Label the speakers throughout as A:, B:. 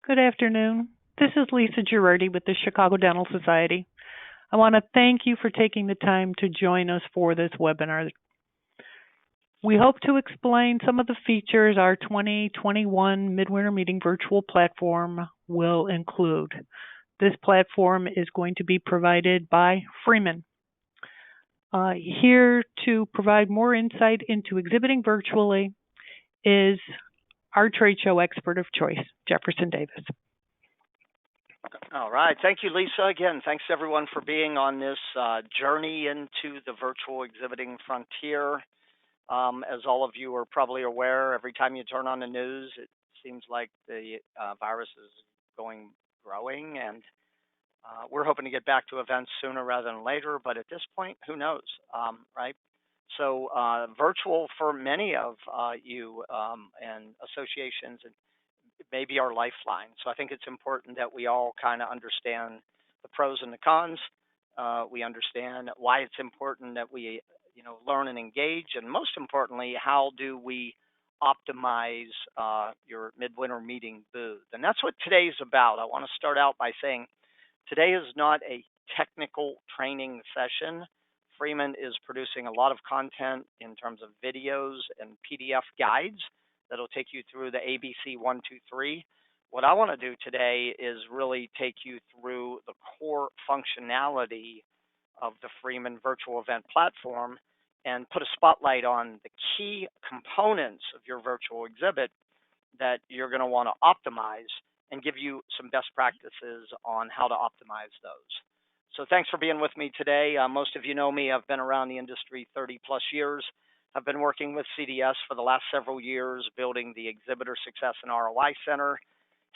A: Good afternoon. This is Lisa Girardi with the Chicago Dental Society. I want to thank you for taking the time to join us for this webinar. We hope to explain some of the features our 2021 Midwinter Meeting virtual platform will include. This platform is going to be provided by Freeman. Here to provide more insight into exhibiting virtually is our trade show expert of choice, Jefferson Davis.
B: All right. Thank you, Lisa. Again, thanks everyone for being on this journey into the virtual exhibiting frontier. As all of you are probably aware, every time you turn on the news, it seems like the virus is growing, and we're hoping to get back to events sooner rather than later. But at this point, who knows, right? So virtual for many of you and associations and may be our lifeline. So I think it's important that we all kind of understand the pros and the cons. We understand why it's important that we, learn and engage, and most importantly, how do we optimize your midwinter meeting booth? And that's what today's about. I want to start out by saying today is not a technical training session. Freeman is producing a lot of content in terms of videos and PDF guides that'll take you through the ABC 1, 2, 3. What I want to do today is really take you through the core functionality of the Freeman virtual event platform and put a spotlight on the key components of your virtual exhibit that you're going to want to optimize and give you some best practices on how to optimize those. So thanks for being with me today. Most of you know me. I've been around the industry 30 plus years. I've been working with CDS for the last several years, building the Exhibitor Success and ROI Center.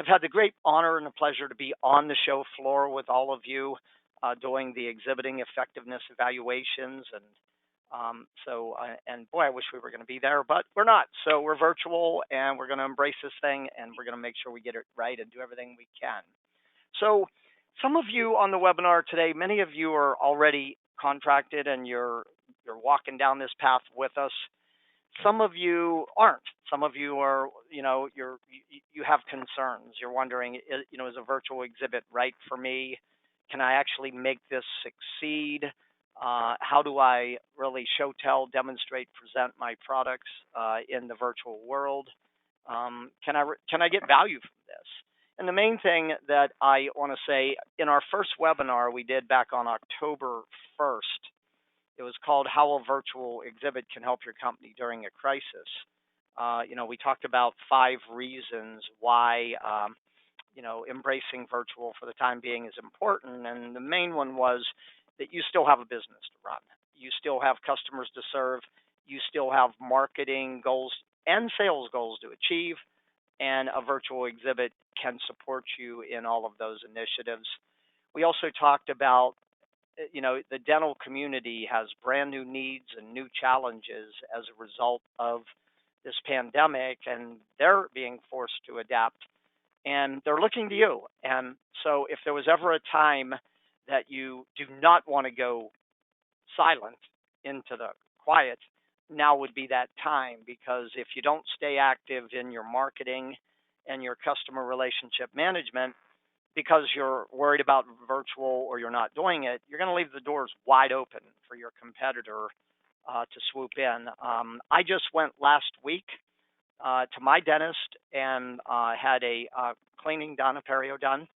B: I've had the great honor and the pleasure to be on the show floor with all of you doing the exhibiting effectiveness evaluations. And boy, I wish we were going to be there, but we're not. So we're virtual, and we're going to embrace this thing, and we're going to make sure we get it right and do everything we can. So some of you on the webinar today, many of you are already contracted and you're walking down this path with us. Some of you aren't. Some of you are, you have concerns. You're wondering, is a virtual exhibit right for me? Can I actually make this succeed? How do I really show, tell, demonstrate, present my products in the virtual world? Can I get value from this? And the main thing that I want to say, in our first webinar we did back on October 1st, it was called How a Virtual Exhibit Can Help Your Company During a Crisis. We talked about 5 reasons why, embracing virtual for the time being is important. And the main one was that you still have a business to run. You still have customers to serve. You still have marketing goals and sales goals to achieve. And a virtual exhibit can support you in all of those initiatives. We also talked about, the dental community has brand new needs and new challenges as a result of this pandemic, and they're being forced to adapt, and they're looking to you. And so if there was ever a time that you do not want to go silent into the quiet, now would be that time, because if you don't stay active in your marketing and your customer relationship management because you're worried about virtual or you're not doing it, you're going to leave the doors wide open for your competitor to swoop in. I just went last week to my dentist and had a cleaning done, a perio done.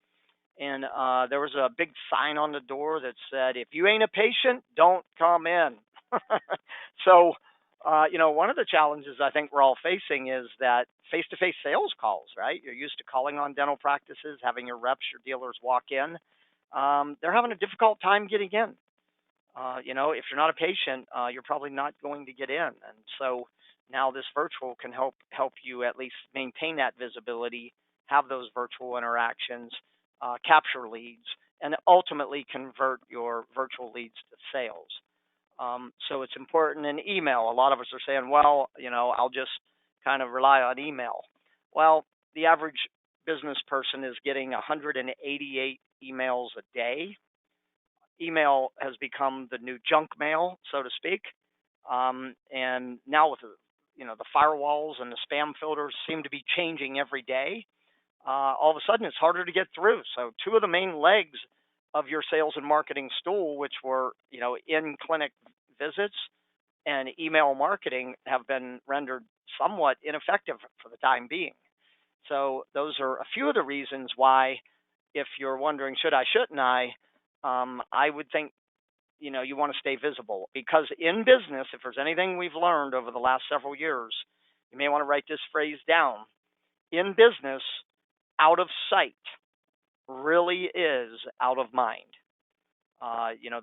B: And there was a big sign on the door that said, if you ain't a patient, don't come in. So, one of the challenges I think we're all facing is that face-to-face sales calls, right? You're used to calling on dental practices, having your reps, your dealers walk in. They're having a difficult time getting in. If you're not a patient, you're probably not going to get in. And so now this virtual can help you at least maintain that visibility, have those virtual interactions, capture leads, and ultimately convert your virtual leads to sales. So it's important in email. A lot of us are saying, well, I'll just kind of rely on email. Well, the average business person is getting 188 emails a day. Email has become the new junk mail, so to speak. And now with the firewalls and the spam filters seem to be changing every day. all of a sudden it's harder to get through. So two of the main legs of your sales and marketing stool, which were, in clinic visits and email marketing, have been rendered somewhat ineffective for the time being. So those are a few of the reasons why, if you're wondering, should I, shouldn't I would think, you want to stay visible, because in business, if there's anything we've learned over the last several years, you may want to write this phrase down. In business, out of sight really is out of mind.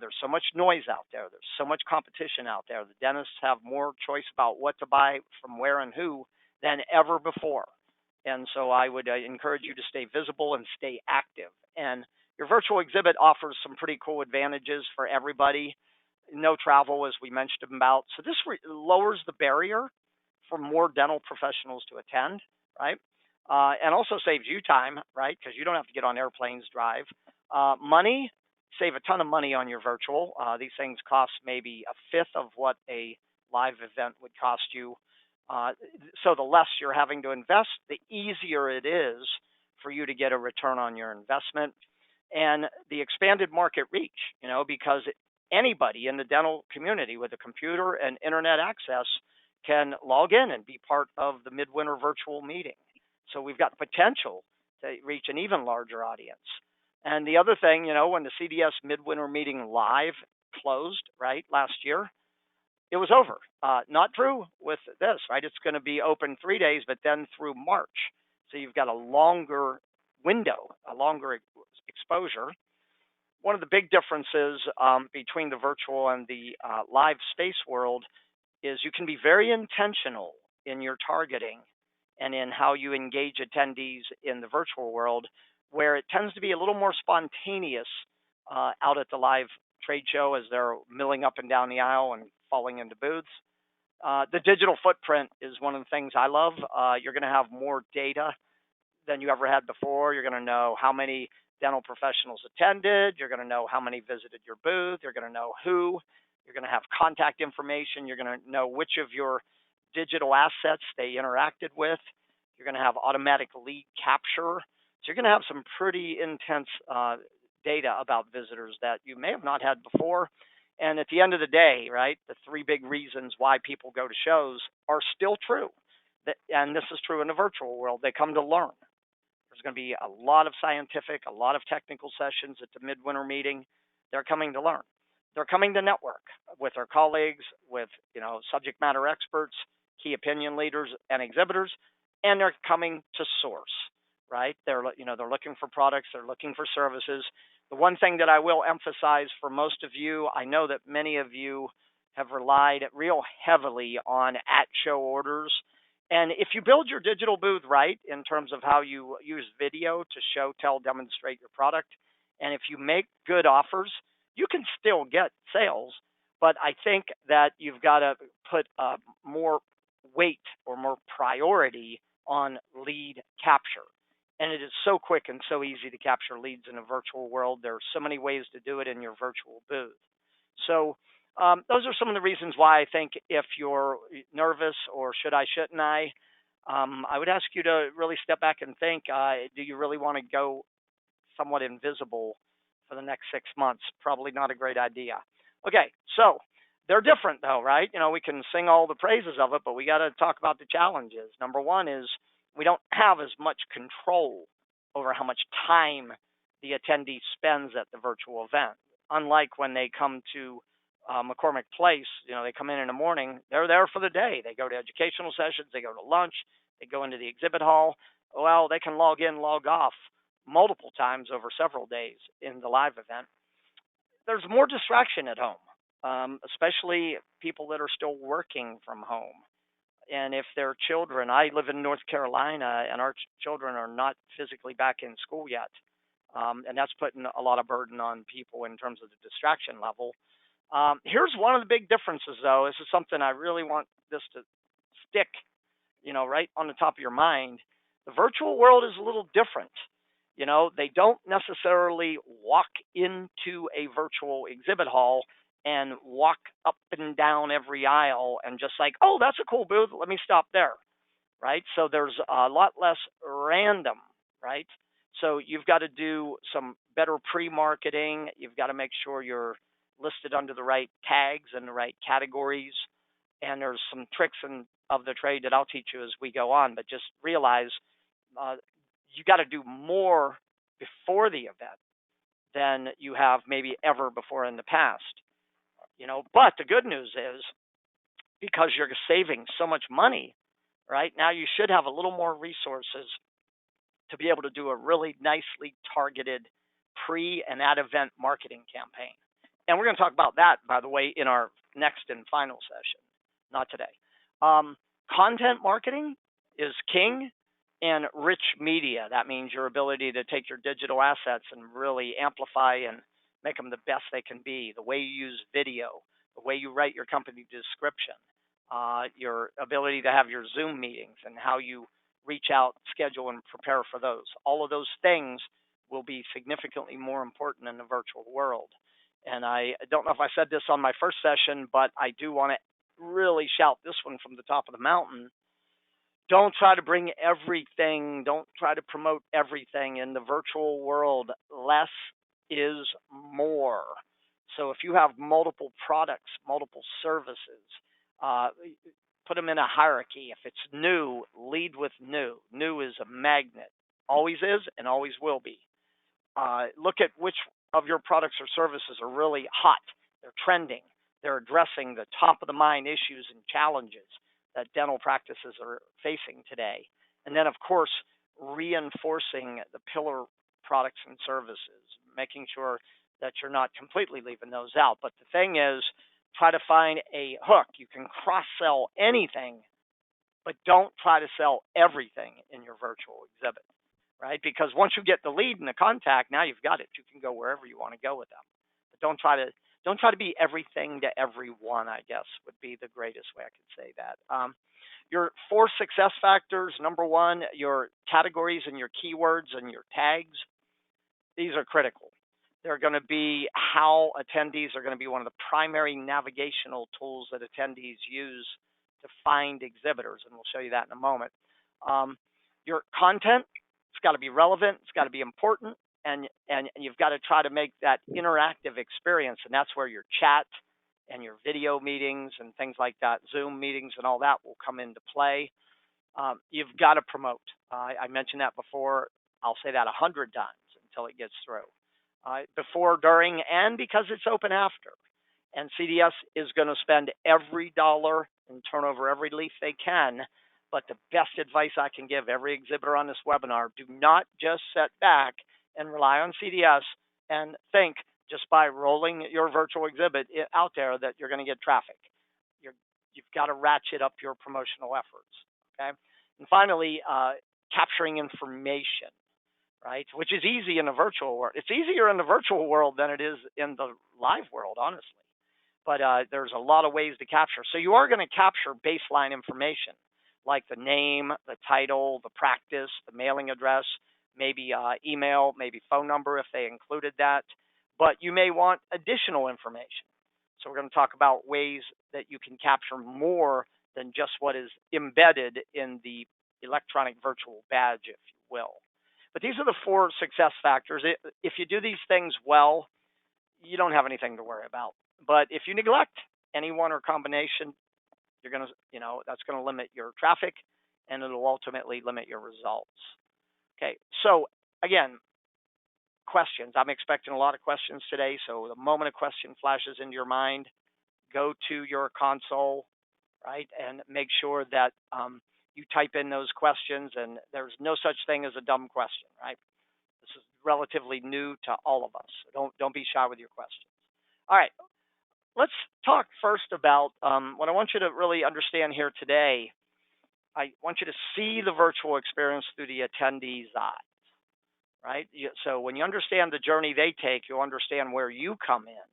B: There's so much noise out there. There's so much competition out there. The dentists have more choice about what to buy from where and who than ever before. And so I would encourage you to stay visible and stay active. And your virtual exhibit offers some pretty cool advantages for everybody. No travel, as we mentioned about. So this lowers the barrier for more dental professionals to attend, right? And also saves you time, right? Because you don't have to get on airplanes, drive. Money, save a ton of money on your virtual. These things cost maybe a fifth of what a live event would cost you. So the less you're having to invest, the easier it is for you to get a return on your investment. And the expanded market reach, because anybody in the dental community with a computer and internet access can log in and be part of the Midwinter virtual meeting. So we've got potential to reach an even larger audience. And the other thing, when the CDS Midwinter meeting live closed, right, last year, it was over. Not true with this, right? It's going to be open 3 days, but then through March. So you've got a longer window, a longer exposure. One of the big differences between the virtual and the live space world is you can be very intentional in your targeting and in how you engage attendees in the virtual world, where it tends to be a little more spontaneous out at the live trade show as they're milling up and down the aisle and falling into booths. The digital footprint is one of the things I love. You're going to have more data than you ever had before. You're going to know how many dental professionals attended. You're going to know how many visited your booth. You're going to know who. You're going to have contact information. You're going to know which of your digital assets they interacted with. You're going to have automatic lead capture. So you're going to have some pretty intense data about visitors that you may have not had before. And at the end of the day, right, the three big reasons why people go to shows are still true. And this is true in the virtual world. They come to learn. There's going to be a lot of scientific, a lot of technical sessions at the Midwinter meeting. They're coming to learn. They're coming to network with their colleagues, with subject matter experts, key opinion leaders, and exhibitors, and they're coming to source, right? They're looking for products, they're looking for services. The one thing that I will emphasize for most of you, I know that many of you have relied real heavily on at-show orders. And if you build your digital booth right in terms of how you use video to show, tell, demonstrate your product, and if you make good offers, you can still get sales. But I think that you've got to put more weight or more priority on lead capture. And it is so quick and so easy to capture leads in a virtual world. There are so many ways to do it in your virtual booth. So those are some of the reasons why I think if you're nervous or should I, shouldn't I would ask you to really step back and think, do you really want to go somewhat invisible for the next 6 months? Probably not a great idea. Okay, so they're different though, right? We can sing all the praises of it, but we got to talk about the challenges. Number one is we don't have as much control over how much time the attendee spends at the virtual event. Unlike when they come to McCormick Place, they come in the morning, they're there for the day. They go to educational sessions, they go to lunch, they go into the exhibit hall. Well, they can log in, log off multiple times over several days in the live event. There's more distraction at home, especially people that are still working from home. And if they're children, I live in North Carolina, and our children are not physically back in school yet. And that's putting a lot of burden on people in terms of the distraction level. Here's one of the big differences, though. This is something I really want this to stick, right on the top of your mind. The virtual world is a little different. They don't necessarily walk into a virtual exhibit hall and walk up and down every aisle and just like, oh, that's a cool booth, let me stop there, right? So there's a lot less random right? So you've got to do some better pre-marketing. You've got to make sure you're listed under the right tags and the right categories. And there's some tricks of the trade that I'll teach you as we go on. But just realize uh, you got to do more before the event than you have maybe ever before in the past. But the good news is because you're saving so much money, right? Now you should have a little more resources to be able to do a really nicely targeted pre and at event marketing campaign. And we're going to talk about that, by the way, in our next and final session, not today. Content marketing is king, and rich media. That means your ability to take your digital assets and really amplify and make them the best they can be. The way you use video, the way you write your company description, your ability to have your Zoom meetings and how you reach out, schedule, and prepare for those. All of those things will be significantly more important in the virtual world. And I don't know if I said this on my first session, but I do want to really shout this one from the top of the mountain. Don't try to bring everything, don't try to promote everything in the virtual world. Less is more. So if you have multiple products, multiple services, uh, put them in a hierarchy. If it's new, lead with new. New is a magnet, always is and always will be. Look at which of your products or services are really hot. They're trending. They're addressing the top of the mind issues and challenges that dental practices are facing today. And then, of course, reinforcing the pillar products and services, making sure that you're not completely leaving those out. But the thing is, try to find a hook. You can cross sell anything, but don't try to sell everything in your virtual exhibit, right? Because once you get the lead and the contact, now you've got it. You can go wherever you want to go with them. But don't try to be everything to everyone, I guess would be the greatest way I could say that. Your 4 success factors, number 1, your categories and your keywords and your tags. These are critical. They're going to be how attendees are going to be one of the primary navigational tools that attendees use to find exhibitors, and we'll show you that in a moment. Your content, it's got to be relevant, it's got to be important, and you've got to try to make that interactive experience, and that's where your chat and your video meetings and things like that, Zoom meetings and all that will come into play. You've got to promote. I mentioned that before. I'll say that 100 times until it gets through. Before, during, and because it's open after. And CDS is going to spend every dollar and turn over every leaf they can. But the best advice I can give every exhibitor on this webinar, do not just sit back and rely on CDS and think just by rolling your virtual exhibit out there that you're going to get traffic. You've got to ratchet up your promotional efforts. Okay. And finally, capturing information, right? Which is easy in the virtual world. It's easier in the virtual world than it is in the live world, honestly. But there's a lot of ways to capture. So you are going to capture baseline information like the name, the title, the practice, the mailing address, maybe email, maybe phone number if they included that. But you may want additional information. So we're going to talk about ways that you can capture more than just what is embedded in the electronic virtual badge, if you will. But these are the 4 success factors. If you do these things well, you don't have anything to worry about. But if you neglect any one or combination, you're going to, that's going to limit your traffic and it'll ultimately limit your results. Okay, so again, questions. I'm expecting a lot of questions today. So the moment a question flashes into your mind, go to your console, right, and make sure that you type in those questions. And there's no such thing as a dumb question, right? This is relatively new to all of us. So don't be shy with your questions. All right, let's talk first about what I want you to really understand here today. I want you to see the virtual experience through the attendee's eyes, right? So when you understand the journey they take, you'll understand where you come in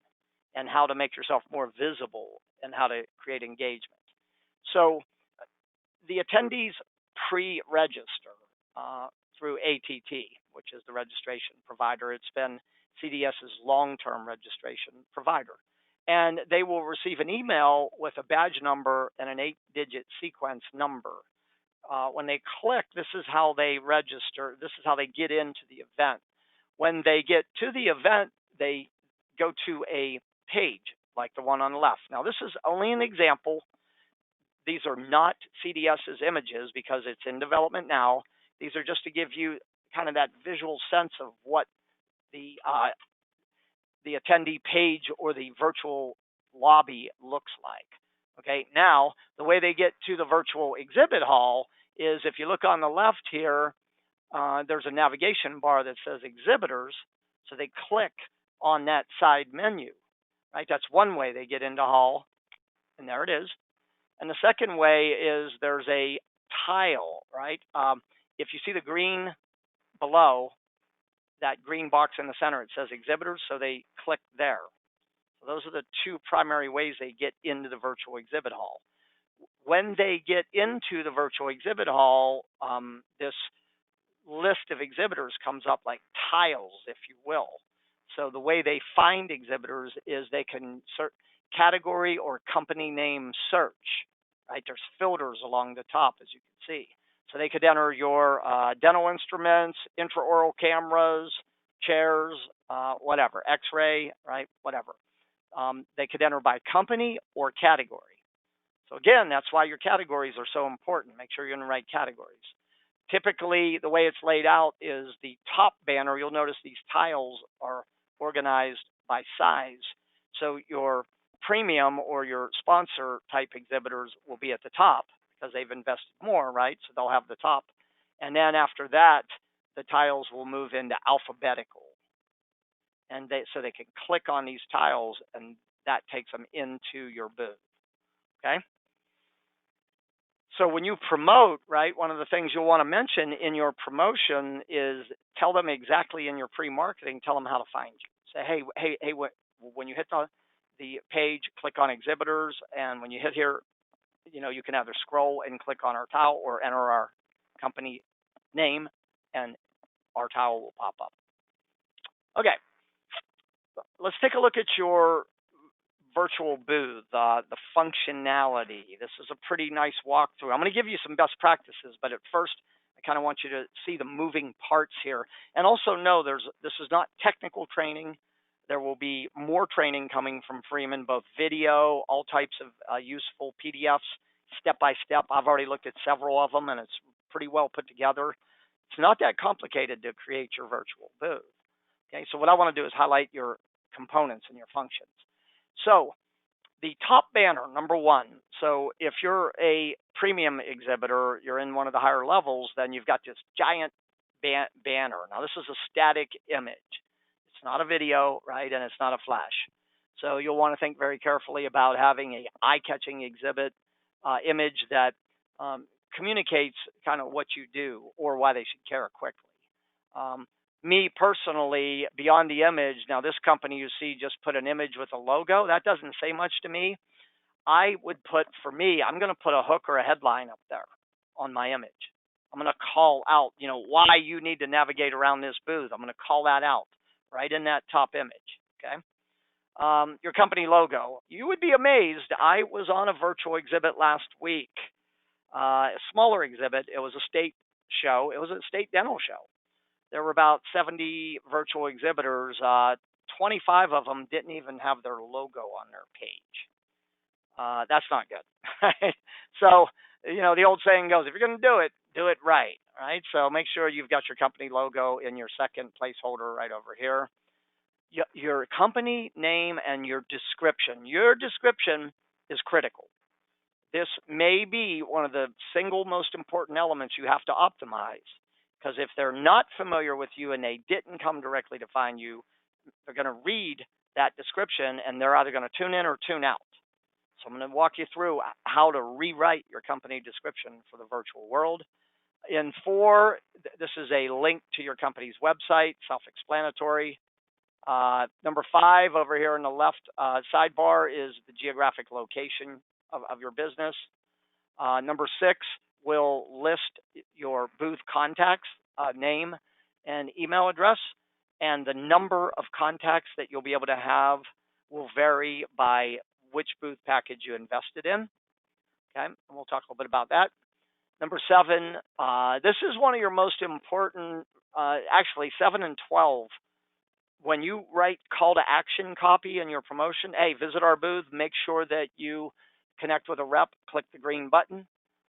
B: and how to make yourself more visible and how to create engagement. So the attendees pre-register through ATT, which is the registration provider. It's been CDS's long-term registration provider. And they will receive an email with a badge number and an 8-digit sequence number. when they click, this is how they register. This is how they get into the event. When they get to the event, they go to a page like the one on the left. Now, this is only an example. These are not CDS's images because it's in development now. These are just to give you kind of that visual sense of what the attendee page or the virtual lobby looks like. Okay, now the way they get to the virtual exhibit hall is if you look on the left here, there's a navigation bar that says exhibitors. So they click on that side menu, right? That's one way they get into hall, and there it is. And the second way is there's a tile, right? If you see the green below, that green box in the center, it says exhibitors, so they click there. So those are the two primary ways they get into the virtual exhibit hall. When they get into the virtual exhibit hall, this list of exhibitors comes up like tiles, if you will. So the way they find exhibitors is they can search category or company name search, right? There's filters along the top, as you can see. So they could enter your dental instruments, intraoral cameras, chairs, whatever, x-ray, right, whatever. They could enter by company or category. So again, that's why your categories are so important. Make sure you're in the right categories. Typically, the way it's laid out is the top banner. You'll notice these tiles are organized by size. So your premium or your sponsor type exhibitors will be at the top because they've invested more, right? So they'll have the top. And then after that, the tiles will move into alphabetical. And so they can click on these tiles, and that takes them into your booth, okay? So when you promote, right, one of the things you'll want to mention in your promotion is tell them exactly in your pre-marketing, tell them how to find you. Say, hey, when you hit the page, click on exhibitors, and when you hit here, you can either scroll and click on our tile or enter our company name, and our tile will pop up. Okay, let's take a look at your virtual booth, the functionality. This is a pretty nice walkthrough. I'm going to give you some best practices, but at first, I kind of want you to see the moving parts here. And also know this is not technical training. There will be more training coming from Freeman, both video, all types of useful PDFs, step-by-step. I've already looked at several of them, and it's pretty well put together. It's not that complicated to create your virtual booth. Okay, so what I want to do is highlight your components and your functions. So the top banner, number one. So if you're a premium exhibitor, you're in one of the higher levels, then you've got this giant banner. Now, this is a static image. It's not a video, right, and it's not a flash. So you'll want to think very carefully about having an eye-catching exhibit image that communicates kind of what you do or why they should care quickly. Me personally, beyond the image, now this company you see just put an image with a logo. That doesn't say much to me. I would put, for me, I'm going to put a hook or a headline up there on my image. I'm going to call out, why you need to navigate around this booth. I'm going to call that out right in that top image, okay? Your company logo. You would be amazed. I was on a virtual exhibit last week, a smaller exhibit. It was a state show. It was a state dental show. There were about 70 virtual exhibitors. 25 of them didn't even have their logo on their page. That's not good. Right? So, the old saying goes, if you're going to do it right. Right? So make sure you've got your company logo in your second placeholder right over here. Your company name and your description. Your description is critical. This may be one of the single most important elements you have to optimize. Because if they're not familiar with you and they didn't come directly to find you, they're going to read that description and they're either going to tune in or tune out. So I'm going to walk you through how to rewrite your company description for the virtual world. In 4, this is a link to your company's website, self-explanatory. Number 5 over here in the left sidebar is the geographic location of your business. Number 6 will list your booth contacts, name and email address, and the number of contacts that you'll be able to have will vary by which booth package you invested in. Okay, and we'll talk a little bit about that. Number 7, this is one of your most important, actually 7 and 12. When you write call to action copy in your promotion, hey, visit our booth, make sure that you connect with a rep, click the green button,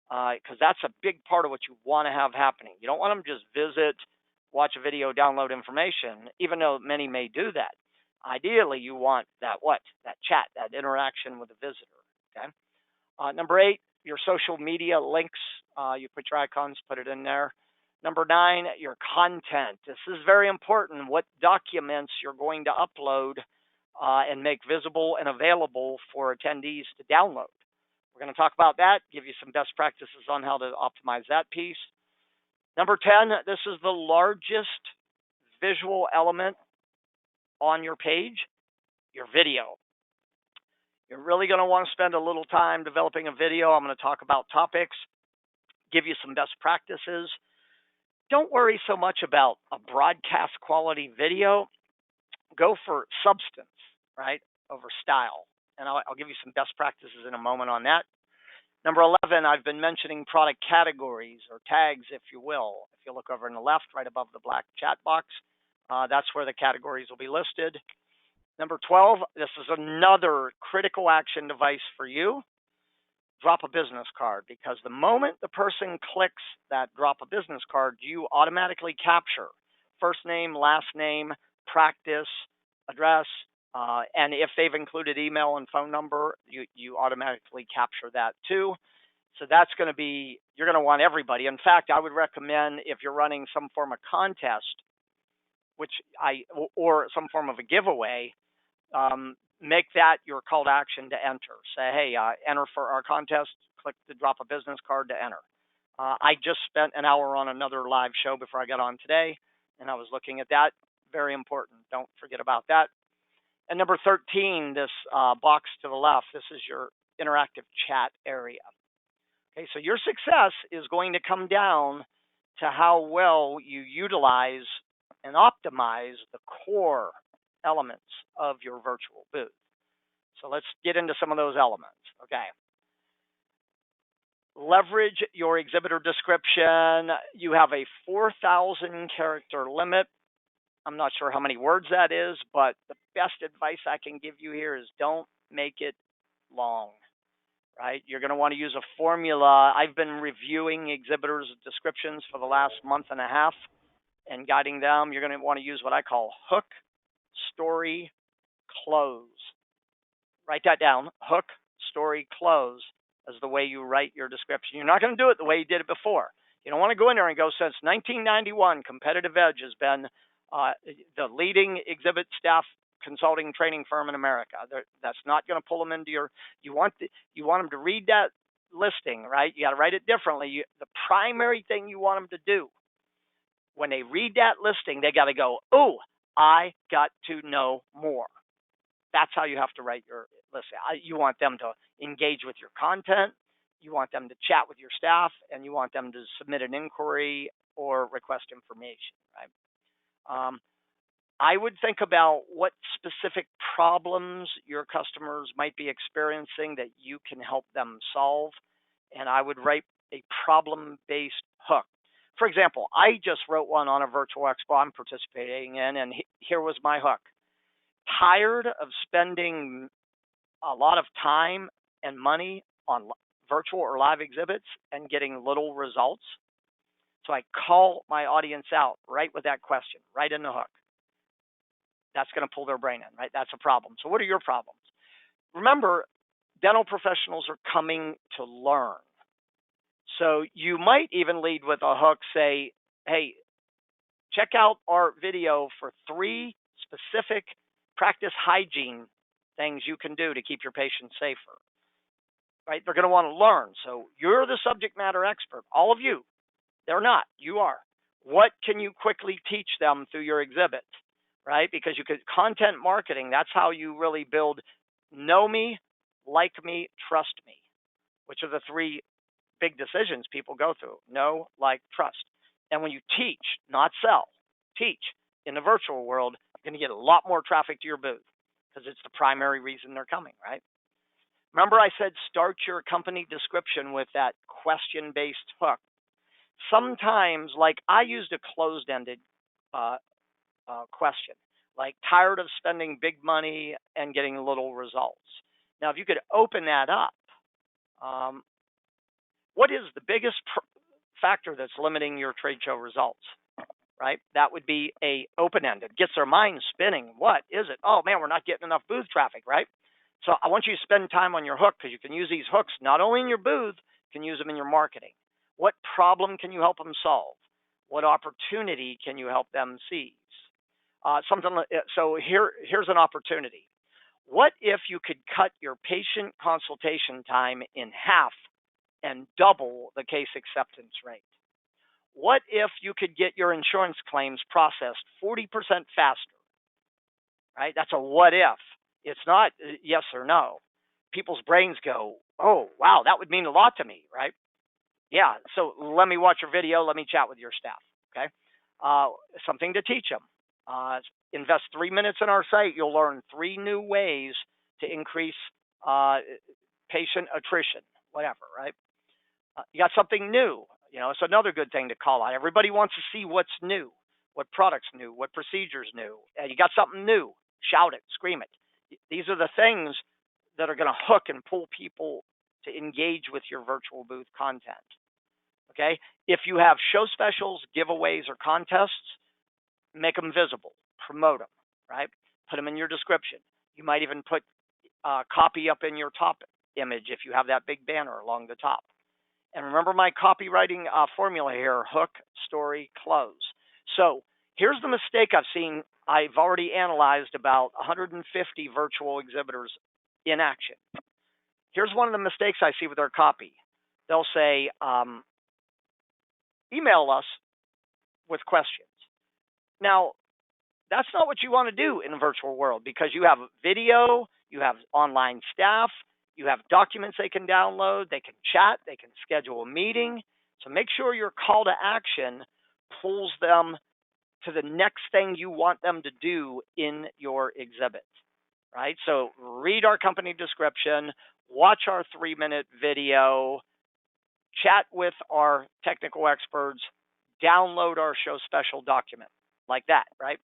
B: because that's a big part of what you want to have happening. You don't want them to just visit, watch a video, download information, even though many may do that. Ideally, you want that what? That chat, that interaction with the visitor. Okay. Number 8, your social media links. You put your icons, put it in there. Number 9, your content. This is very important. What documents you're going to upload and make visible and available for attendees to download. We're going to talk about that, give you some best practices on how to optimize that piece. Number 10, this is the largest visual element on your page, your video. You're really going to want to spend a little time developing a video. I'm going to talk about topics, give you some best practices. Don't worry so much about a broadcast quality video. Go for substance, right, over style. And I'll give you some best practices in a moment on that. Number 11, I've been mentioning product categories or tags, if you will. If you look over on the left, right above the black chat box, that's where the categories will be listed. Number 12, this is another critical action device for you. Drop a business card, because the moment the person clicks that drop a business card, you automatically capture first name, last name, practice, address, and if they've included email and phone number, you automatically capture that too. So that's going to be, you're going to want everybody. In fact, I would recommend if you're running some form of contest, or some form of a giveaway, make that your call to action to enter. Say, hey, enter for our contest, click the drop a business card to enter. I just spent an hour on another live show before I got on today, and I was looking at that. Very important. Don't forget about that. And number 13, this box to the left, this is your interactive chat area. Okay, so your success is going to come down to how well you utilize and optimize the core elements of your virtual booth. So let's get into some of those elements. Okay. Leverage your exhibitor description. You have a 4,000 character limit. I'm not sure how many words that is, but the best advice I can give you here is don't make it long, right? You're going to want to use a formula. I've been reviewing exhibitors' descriptions for the last month and a half and guiding them. You're going to want to use what I call hook, story, close. Write that down. Hook, story, close as the way you write your description. You're not going to do it the way you did it before. You don't want to go in there and go, since 1991, Competitive Edge has been the leading exhibit staff consulting training firm in America. That's not going to pull them into your. You want them to read that listing, right? You got to write it differently. The primary thing you want them to do when they read that listing, they got to go, oh, I got to know more. That's how you have to write your listing. You want them to engage with your content. You want them to chat with your staff, and you want them to submit an inquiry or request information, right? I would think about what specific problems your customers might be experiencing that you can help them solve, and I would write a problem-based hook. For example, I just wrote one on a virtual expo I'm participating in, and here was my hook. Tired of spending a lot of time and money on virtual or live exhibits and getting little results? So I call my audience out right with that question, right in the hook. That's going to pull their brain in, right? That's a problem. So what are your problems? Remember, dental professionals are coming to learn. So you might even lead with a hook, say, hey, check out our video for 3 specific practice hygiene things you can do to keep your patients safer, right? They're going to want to learn. So you're the subject matter expert, all of you. They're not, you are. What can you quickly teach them through your exhibit, right? Because you could content marketing, that's how you really build know me, like me, trust me, which are the 3 big decisions people go through: know, like, trust. And when you teach, not sell, teach in the virtual world, you're going to get a lot more traffic to your booth because it's the primary reason they're coming, right? Remember I said start your company description with that question-based hook. Sometimes, like I used a closed-ended uh, question, like tired of spending big money and getting little results. Now, if you could open that up, um, what is the biggest factor that's limiting your trade show results? Right? That would be a open-ended. Gets their mind spinning. What is it? Oh man, we're not getting enough booth traffic, right? So I want you to spend time on your hook because you can use these hooks not only in your booth, you can use them in your marketing. What problem can you help them solve? What opportunity can you help them seize? So here's an opportunity. What if you could cut your patient consultation time in half and double the case acceptance rate? What if you could get your insurance claims processed 40% faster? Right? That's a what if. It's not yes or no. People's brains go, oh, wow, that would mean a lot to me, right? Yeah, so let me watch your video. Let me chat with your staff, okay? Something to teach them. Invest 3 minutes in our site. You'll learn 3 new ways to increase patient attrition, whatever, right? You got something new. It's another good thing to call out. Everybody wants to see what's new, what products new, what procedures new. You got something new. Shout it, scream it. These are the things that are going to hook and pull people to engage with your virtual booth content. Okay? If you have show specials, giveaways, or contests, make them visible, promote them, right? Put them in your description. You might even put copy up in your top image if you have that big banner along the top. And remember my copywriting formula here: hook, story, close. So here's the mistake I've seen. I've already analyzed about 150 virtual exhibitors in action. Here's one of the mistakes I see with their copy. They'll say, email us with questions. Now, that's not what you want to do in a virtual world, because you have video, you have online staff, you have documents they can download, they can chat, they can schedule a meeting. So make sure your call to action pulls them to the next thing you want them to do in your exhibit, right? So read our company description, watch our 3-minute video, chat with our technical experts, download our show special document, like that, right?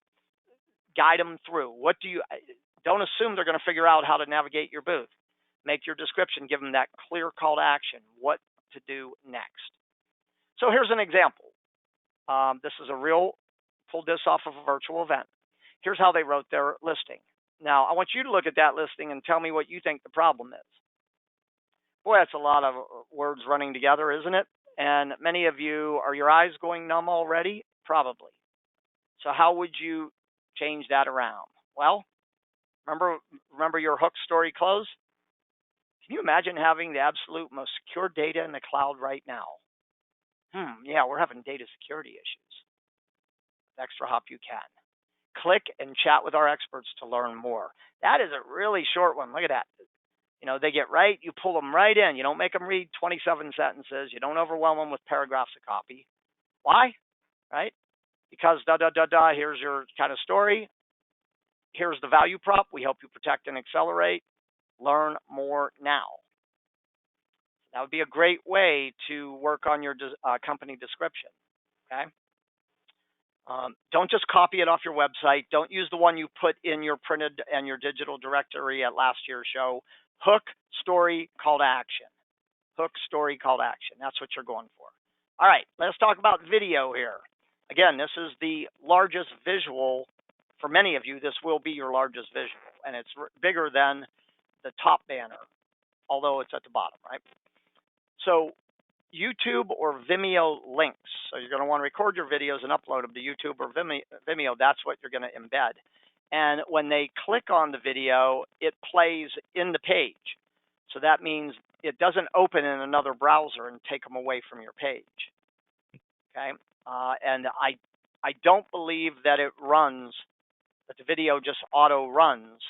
B: Guide them through. Don't assume they're going to figure out how to navigate your booth. Make your description, give them that clear call to action, what to do next. So here's an example. This is pulled this off of a virtual event. Here's how they wrote their listing. Now, I want you to look at that listing and tell me what you think the problem is. Boy, that's a lot of words running together, isn't it? And many of you, are your eyes going numb already? Probably. So how would you change that around? Well, remember your hook, story, close? Can you imagine having the absolute most secure data in the cloud right now? Yeah, we're having data security issues. With Extra Hop, you can. Click and chat with our experts to learn more. That is a really short one. Look at that. They get right, you pull them right in. You don't make them read 27 sentences. You don't overwhelm them with paragraphs of copy. Why? Right? Because here's your kind of story. Here's the value prop. We help you protect and accelerate. Learn more now. That would be a great way to work on your company description. Okay. Don't just copy it off your website. Don't use the one you put in your printed and your digital directory at last year's show. Hook, story, call to action. Hook, story, call to action. That's what you're going for. All right, let's talk about video here. Again, this is the largest visual. For many of you, this will be your largest visual, and it's bigger than the top banner, although it's at the bottom, right? So YouTube or Vimeo links. So you're going to want to record your videos and upload them to YouTube or Vimeo. That's what you're going to embed. And when they click on the video, it plays in the page. So that means it doesn't open in another browser and take them away from your page. Okay. And I don't believe that that the video just auto runs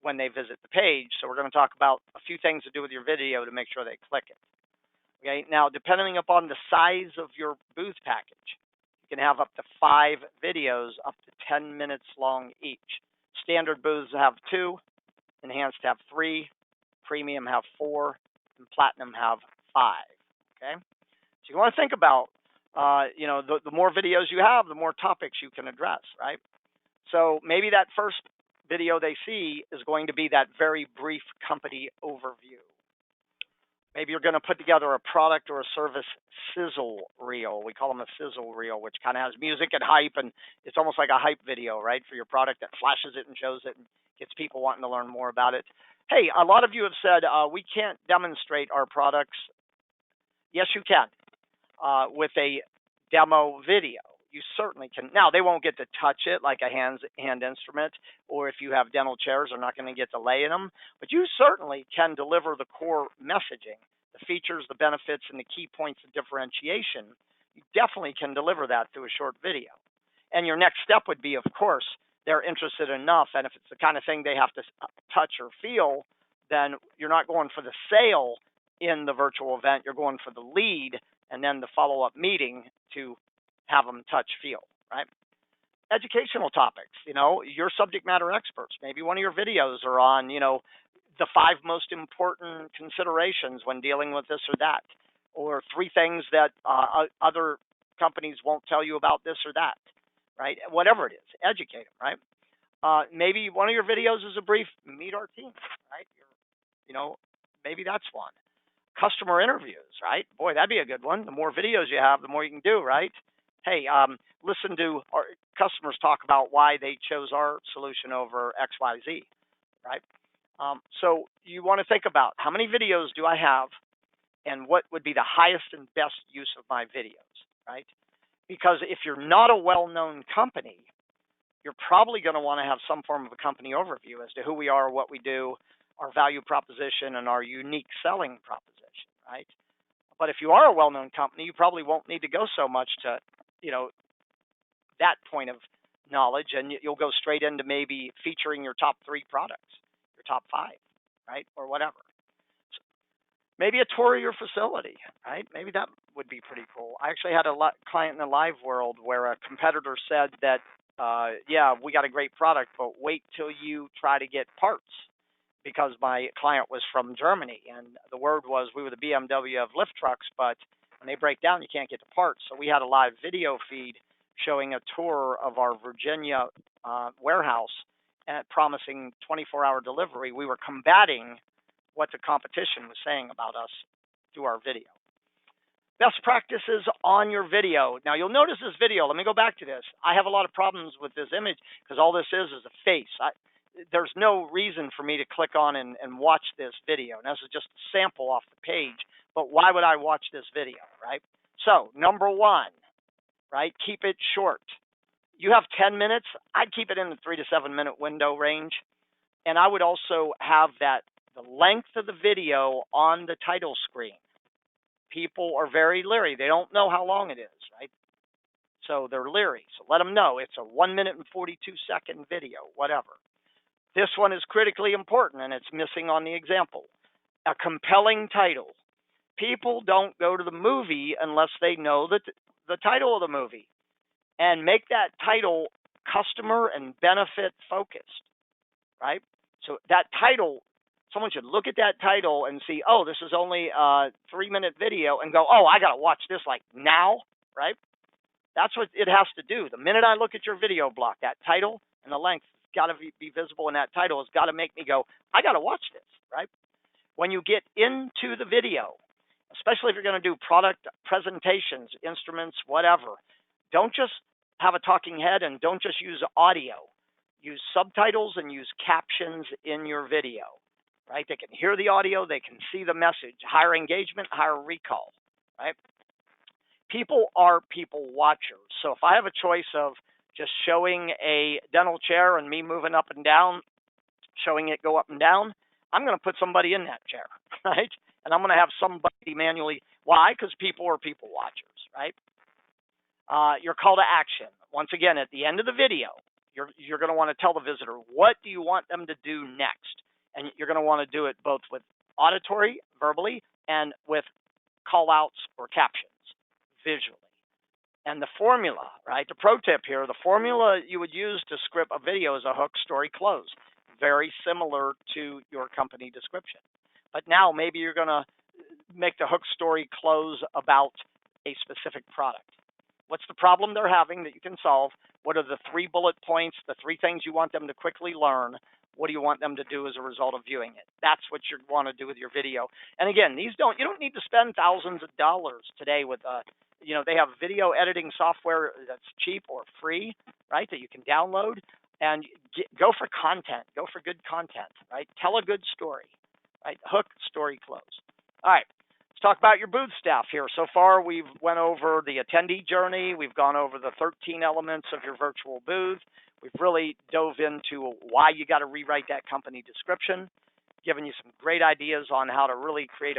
B: when they visit the page. So we're going to talk about a few things to do with your video to make sure they click it. Okay. Now, depending upon the size of your booth package, you can have up to 5 videos up to 10 minutes long each. Standard booths have 2, enhanced have 3, premium have 4, and platinum have 5. Okay, so you want to think about, the more videos you have, the more topics you can address, right? So maybe that first video they see is going to be that very brief company overview. Maybe you're going to put together a product or a service sizzle reel. We call them a sizzle reel, which kind of has music and hype, and it's almost like a hype video, right, for your product that flashes it and shows it and gets people wanting to learn more about it. Hey, a lot of you have said we can't demonstrate our products. Yes, you can with a demo video. You certainly can. Now, they won't get to touch it like a hand instrument, or if you have dental chairs, they're not going to get to lay in them. But you certainly can deliver the core messaging, the features, the benefits, and the key points of differentiation. You definitely can deliver that through a short video. And your next step would be, of course, they're interested enough, and if it's the kind of thing they have to touch or feel, then you're not going for the sale in the virtual event. You're going for the lead and then the follow-up meeting to have them touch, feel, right? Educational topics, your subject matter experts. Maybe one of your videos are on, the 5 most important considerations when dealing with this or that, or 3 things that other companies won't tell you about this or that, right? Whatever it is, educate them, right? Maybe one of your videos is a brief meet our team, right? Maybe that's one. Customer interviews, right? Boy, that'd be a good one. The more videos you have, the more you can do, right? Hey, listen to our customers talk about why they chose our solution over XYZ, right? So you want to think about how many videos do I have and what would be the highest and best use of my videos, right? Because if you're not a well-known company, you're probably going to want to have some form of a company overview as to who we are, what we do, our value proposition, and our unique selling proposition, right? But if you are a well-known company, you probably won't need to go so much to, that point of knowledge, and you'll go straight into maybe featuring your top 3 products, your top 5, right, or whatever. So maybe a tour of your facility, right? Maybe that would be pretty cool. I actually had a client in the live world where a competitor said that, yeah, we got a great product, but wait till you try to get parts, because my client was from Germany, and the word was we were the BMW of lift trucks, but when they break down, you can't get the parts. So we had a live video feed showing a tour of our Virginia warehouse and promising 24-hour delivery. We were combating what the competition was saying about us through our video. Best practices on your video. Now, you'll notice this video. Let me go back to this. I have a lot of problems with this image because all this is a face. There's no reason for me to click on and watch this video. And this is just a sample off the page. But why would I watch this video, right? So, number 1, right, keep it short. You have 10 minutes. I'd keep it in the 3 to 7 minute window range. And I would also have the length of the video on the title screen. People are very leery. They don't know how long it is, right? So they're leery. So let them know it's a 1 minute and 42-second video, whatever. This one is critically important, and it's missing on the example. A compelling title. People don't go to the movie unless they know the title of the movie. And make that title customer and benefit focused, right? So that title, someone should look at that title and see, oh, this is only a 3-minute video, and go, oh, I got to watch this like now, right? That's what it has to do. The minute I look at your video block, that title and the length has got to be visible, and that title has got to make me go, I got to watch this, right? When you get into the video, especially if you're going to do product presentations, instruments, whatever, don't just have a talking head and don't just use audio. Use subtitles and use captions in your video, right? They can hear the audio, they can see the message. Higher engagement, higher recall, right? People are people watchers. So if I have a choice of just showing a dental chair and me moving up and down, showing it go up and down, I'm going to put somebody in that chair, right? And I'm going to have somebody manually. Why? Because people are people watchers, right? Your call to action. Once again, at the end of the video, you're going to want to tell the visitor, what do you want them to do next? And you're going to want to do it both with auditory, verbally, and with call outs or captions, visually. And the formula, right? The pro tip here, the formula you would use to script a video is a hook, story, close. Very similar to your company description. But now maybe you're going to make the hook story close about a specific product. What's the problem they're having that you can solve? What are the 3 bullet points, the 3 things you want them to quickly learn? What do you want them to do as a result of viewing it? That's what you want to do with your video. And again, you don't need to spend thousands of dollars today with they have video editing software that's cheap or free, right? That you can download and go for content. Go for good content, right? Tell a good story, right? Hook, story, close. All right. Let's talk about your booth staff here. So far, we've went over the attendee journey. We've gone over the 13 elements of your virtual booth. We've really dove into why you got to rewrite that company description, given you some great ideas on how to really create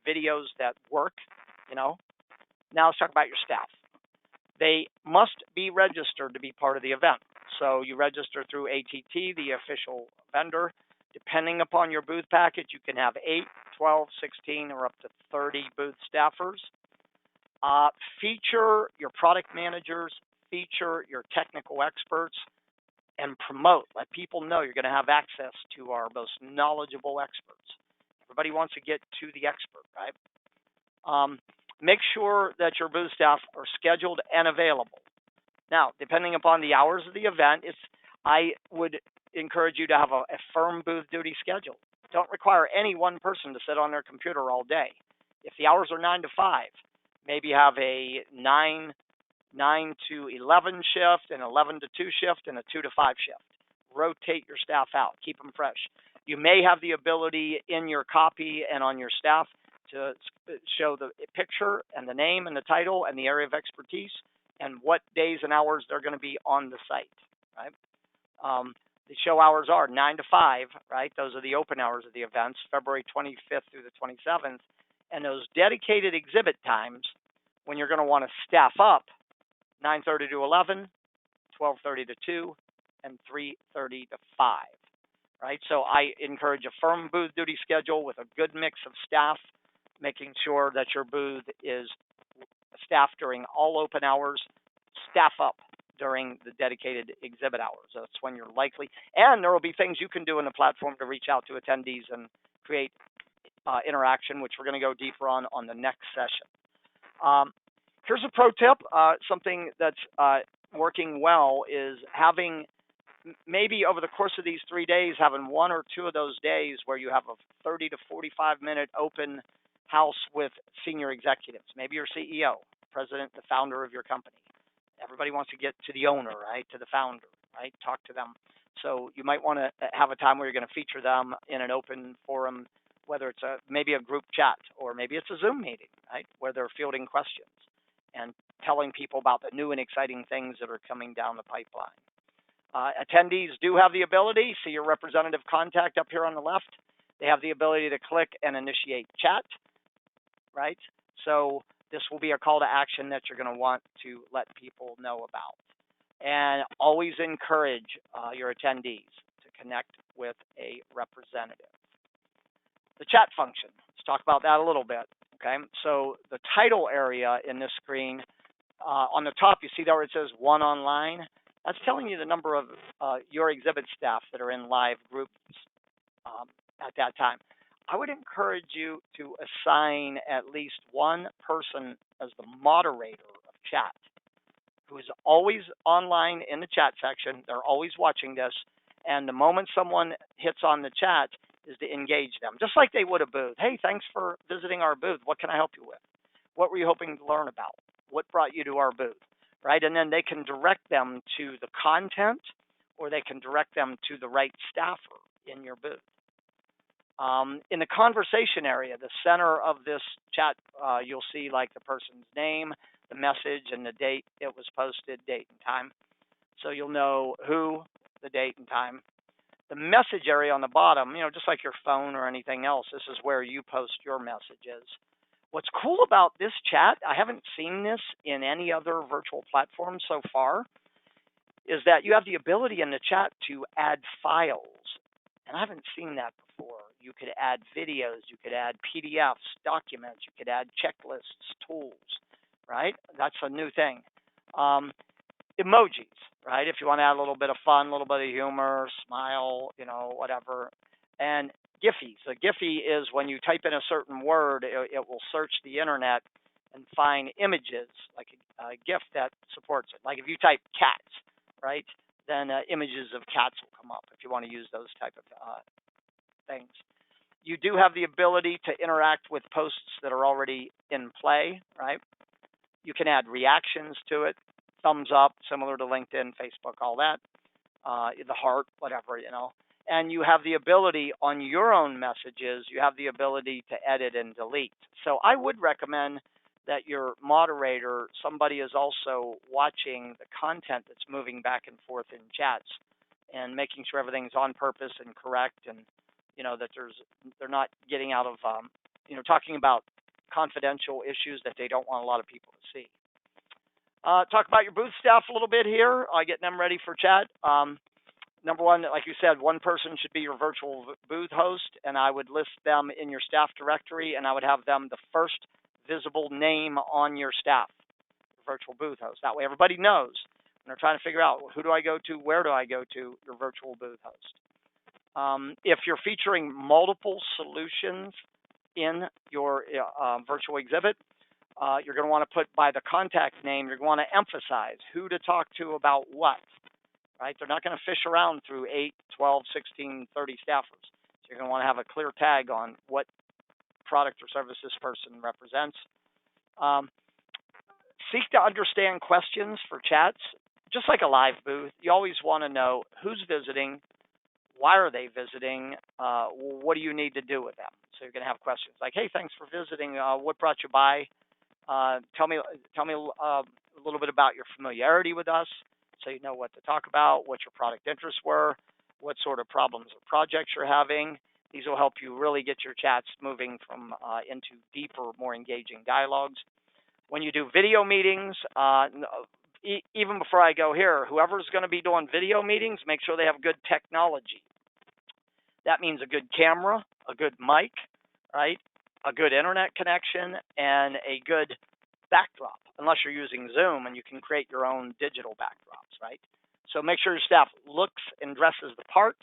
B: videos that work. Now let's talk about your staff. They must be registered to be part of the event. So you register through ATT, the official vendor. Depending upon your booth package, you can have 8, 12, 16, or up to 30 booth staffers. Feature your product managers, feature your technical experts, and promote. Let people know you're going to have access to our most knowledgeable experts. Everybody wants to get to the expert, right? Make sure that your booth staff are scheduled and available. Now, depending upon the hours of the event, I would encourage you to have a firm booth duty schedule. Don't require any one person to sit on their computer all day. If the hours are 9 to 5, maybe have a 9 to 11 shift, an 11 to 2 shift, and a 2 to 5 shift. Rotate your staff out. Keep them fresh. You may have the ability in your copy and on your staff to show the picture and the name and the title and the area of expertise and what days and hours they're going to be on the site, right? The show hours are 9 to 5, right? Those are the open hours of the events, February 25th through the 27th. And those dedicated exhibit times, when you're going to want to staff up, 9:30 to 11, 12:30 to 2, and 3:30 to 5, right? So I encourage a firm booth duty schedule with a good mix of staff, making sure that your booth is staffed during all open hours, staff up during the dedicated exhibit hours. That's when you're likely. And there will be things you can do in the platform to reach out to attendees and create interaction, which we're going to go deeper on the next session. Here's a pro tip. Something that's working well is having maybe over the course of these 3 days, having 1 or 2 of those days where you have a 30 to 45-minute open house with senior executives. Maybe your CEO, president, the founder of your company. Everybody wants to get to the owner, right? To the founder, right? Talk to them. So you might want to have a time where you're going to feature them in an open forum, whether it's maybe a group chat or maybe it's a Zoom meeting, right? Where they're fielding questions and telling people about the new and exciting things that are coming down the pipeline. Attendees do have the ability, see your representative contact up here on the left. They have the ability to click and initiate chat, right? So this will be a call to action that you're going to want to let people know about. And always encourage your attendees to connect with a representative. The chat function, let's talk about that a little bit, okay? So the title area in this screen, on the top, you see there where it says one online. That's telling you the number of your exhibit staff that are in live groups at that time. I would encourage you to assign at least one person as the moderator of chat, who is always online in the chat section. They're always watching this. And the moment someone hits on the chat is to engage them, just like they would a booth. Hey, thanks for visiting our booth. What can I help you with? What were you hoping to learn about? What brought you to our booth? Right? And then they can direct them to the content, or they can direct them to the right staffer in your booth. In the conversation area, the center of this chat, you'll see like the person's name, the message, and the date it was posted, date and time. So you'll know who, the date and time. The message area on the bottom, just like your phone or anything else, this is where you post your messages. What's cool about this chat, I haven't seen this in any other virtual platform so far, is that you have the ability in the chat to add files. And I haven't seen that before. You could add videos, you could add PDFs, documents, you could add checklists, tools, right? That's a new thing. Emojis, right? If you want to add a little bit of fun, a little bit of humor, smile, whatever. And Giphies. A Giphy is when you type in a certain word, it will search the internet and find images, like a GIF that supports it. Like if you type cats, right, then images of cats will come up if you want to use those type of things. You do have the ability to interact with posts that are already in play, right? You can add reactions to it, thumbs up, similar to LinkedIn, Facebook, all that, the heart, whatever, And you have the ability on your own messages, you have the ability to edit and delete. So I would recommend that your moderator, somebody is also watching the content that's moving back and forth in chats and making sure everything's on purpose and correct, and that they're not getting out of talking about confidential issues that they don't want a lot of people to see. Talk about your booth staff a little bit here, getting them ready for chat. Number one, like you said, one person should be your virtual booth host, and I would list them in your staff directory, and I would have them the first visible name on your staff, virtual booth host. That way everybody knows when they're trying to figure out, who do I go to, where do I go to, your virtual booth host. If you're featuring multiple solutions in your virtual exhibit, you're going to want to put by the contact name, you're going to want to emphasize who to talk to about what, right? They're not going to fish around through 8, 12, 16, 30 staffers. So you're going to want to have a clear tag on what product or service this person represents. Seek to understand questions for chats. Just like a live booth, you always want to know who's visiting, why are they visiting, what do you need to do with them? So you're going to have questions like, hey, thanks for visiting. What brought you by? Tell me a little bit about your familiarity with us, so you know what to talk about, what your product interests were, what sort of problems or projects you're having. These will help you really get your chats moving from into deeper, more engaging dialogues. When you do video meetings, even before I go here, whoever's going to be doing video meetings, make sure they have good technology. That means a good camera, a good mic, right? A good internet connection, and a good backdrop, unless you're using Zoom and you can create your own digital backdrops, right? So make sure your staff looks and dresses the part.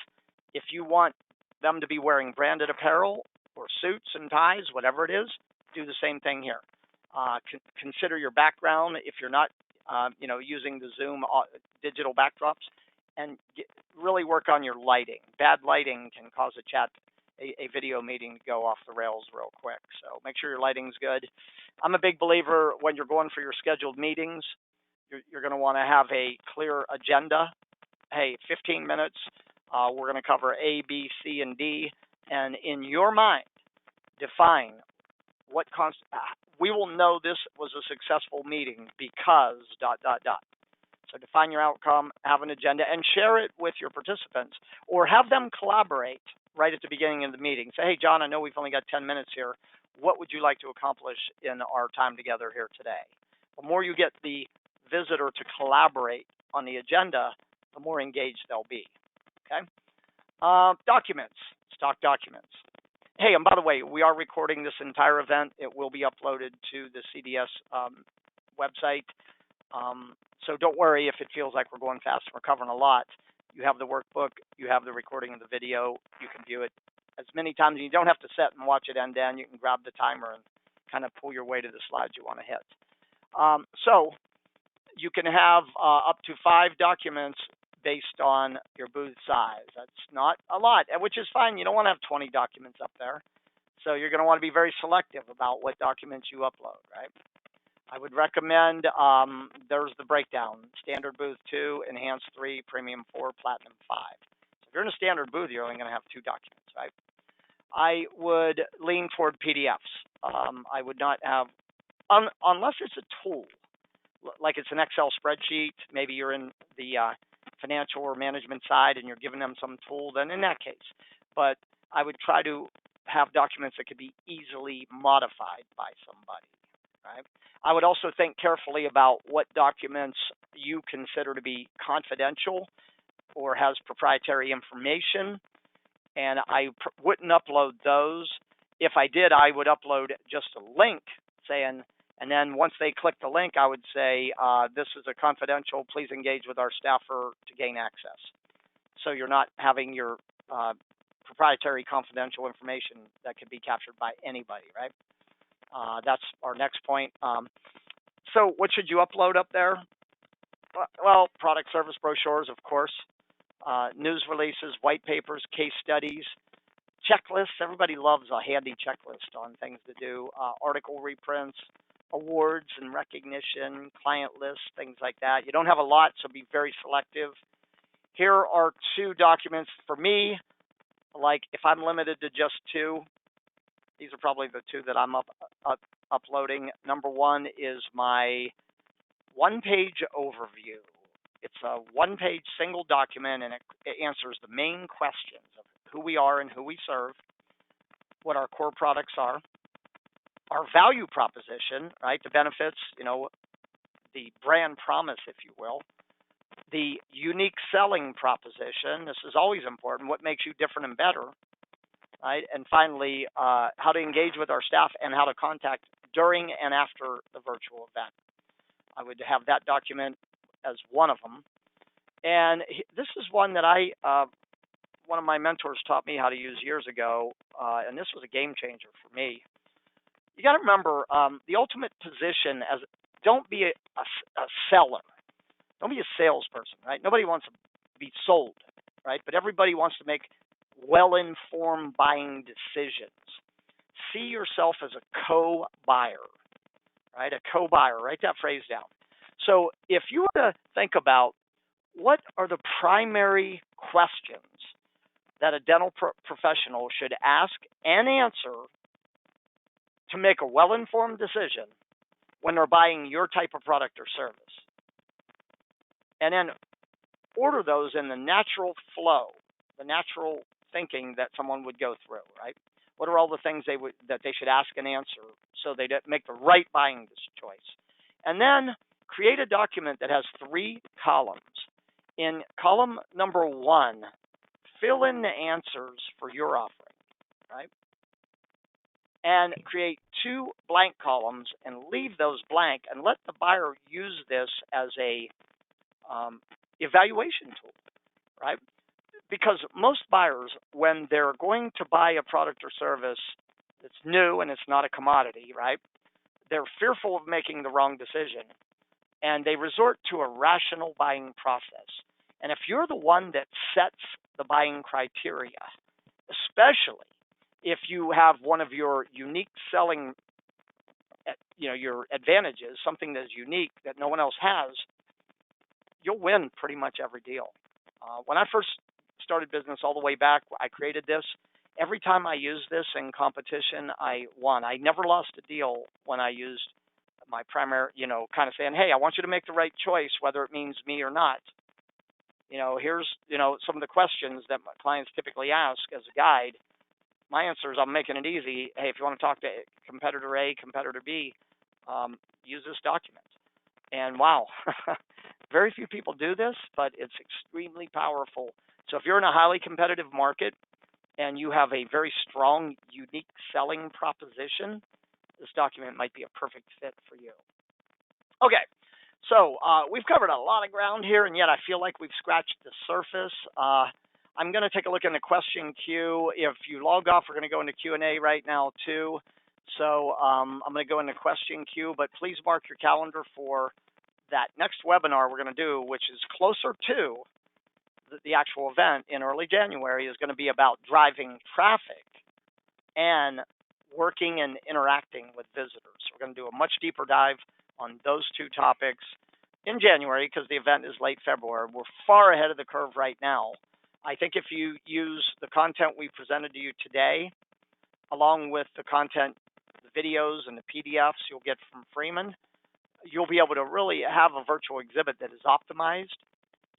B: If you want them to be wearing branded apparel or suits and ties, whatever it is, do the same thing here. Consider your background if you're not using the Zoom digital backdrops, and really work on your lighting. Bad lighting can cause a video meeting to go off the rails real quick. So make sure your lighting's good. I'm a big believer when you're going for your scheduled meetings, you're going to want to have a clear agenda. Hey, 15 minutes, we're going to cover A, B, C, and D. And in your mind, define what we will know this was a successful meeting because ... So define your outcome, have an agenda, and share it with your participants, or have them collaborate right at the beginning of the meeting. Say, hey, John, I know we've only got 10 minutes here. What would you like to accomplish in our time together here today? The more you get the visitor to collaborate on the agenda, the more engaged they'll be. Okay? Documents, stock documents. Hey, and by the way, we are recording this entire event. It will be uploaded to the CDS website. So don't worry if it feels like we're going fast and we're covering a lot. You have the workbook, you have the recording of the video, you can view it as many times. You don't have to sit and watch it end to end. You can grab the timer and kind of pull your way to the slides you want to hit. So you can have up to 5 documents based on your booth size. That's not a lot, which is fine. You don't want to have 20 documents up there. So you're going to want to be very selective about what documents you upload, right? I would recommend, there's the breakdown, standard booth 2, enhanced 3, premium 4, platinum 5. So if you're in a standard booth, you're only going to have 2 documents, right? I would lean toward PDFs. I would not have, unless it's a tool, like it's an Excel spreadsheet, maybe you're in the financial or management side and you're giving them some tool, then in that case. But I would try to have documents that could be easily modified by somebody, right? I would also think carefully about what documents you consider to be confidential or has proprietary information, and I wouldn't upload those. If I did, I would upload just a link saying, and then once they click the link, I would say, this is a confidential, please engage with our staffer to gain access. So you're not having your proprietary confidential information that can be captured by anybody, right? That's our next point. So what should you upload up there? Well, product service brochures, of course, news releases, white papers, case studies, checklists. Everybody loves a handy checklist on things to do, article reprints, awards and recognition, client lists, things like that. You don't have a lot, so be very selective. Here are two documents for me. Like if I'm limited to just two, these are probably the two that I'm uploading. Number one is my one-page overview. It's a one-page single document, and it answers the main questions of who we are and who we serve, what our core products are, our value proposition, right, the benefits, the brand promise, if you will, the unique selling proposition. This is always important. What makes you different and better, right? And finally, how to engage with our staff and how to contact during and after the virtual event. I would have that document as one of them. And this is one that one of my mentors taught me how to use years ago, and this was a game changer for me. You got to remember, the ultimate position as don't be a seller. Don't be a salesperson, right? Nobody wants to be sold, right? But everybody wants to make well-informed buying decisions. See yourself as a co-buyer, right? A co-buyer. Write that phrase down. So if you were to think about what are the primary questions that a dental professional should ask and answer to make a well-informed decision when they're buying your type of product or service, and then order those in the natural flow, the natural thinking that someone would go through, right? What are all the things that they should ask and answer so they make the right buying choice? And then create a document that has 3 columns. In column number 1, fill in the answers for your offering, right? And create 2 blank columns and leave those blank and let the buyer use this as a evaluation tool, right? Because most buyers, when they're going to buy a product or service that's new and it's not a commodity, right, they're fearful of making the wrong decision, and they resort to a rational buying process. And if you're the one that sets the buying criteria, especially if you have one of your unique selling, your advantages, something that is unique that no one else has, you'll win pretty much every deal. When I first started business all the way back, I created this. Every time I used this in competition, I won. I never lost a deal when I used my primary, kind of saying, hey, I want you to make the right choice, whether it means me or not. Here's, some of the questions that my clients typically ask as a guide. My answer is I'm making it easy. Hey, if you want to talk to competitor A, competitor B, use this document. And wow, very few people do this, but it's extremely powerful. So if you're in a highly competitive market and you have a very strong, unique selling proposition, this document might be a perfect fit for you. Okay, so we've covered a lot of ground here, and yet I feel like we've scratched the surface. I'm going to take a look in the question queue. If you log off, we're going to go into Q&A right now too. So I'm going to go into question queue, but please mark your calendar for that next webinar we're going to do, which is closer to the actual event in early January, is going to be about driving traffic and working and interacting with visitors. We're going to do a much deeper dive on those 2 topics in January because the event is late February. We're far ahead of the curve right now. I think if you use the content we presented to you today, along with the content, the videos and the PDFs you'll get from Freeman, you'll be able to really have a virtual exhibit that is optimized.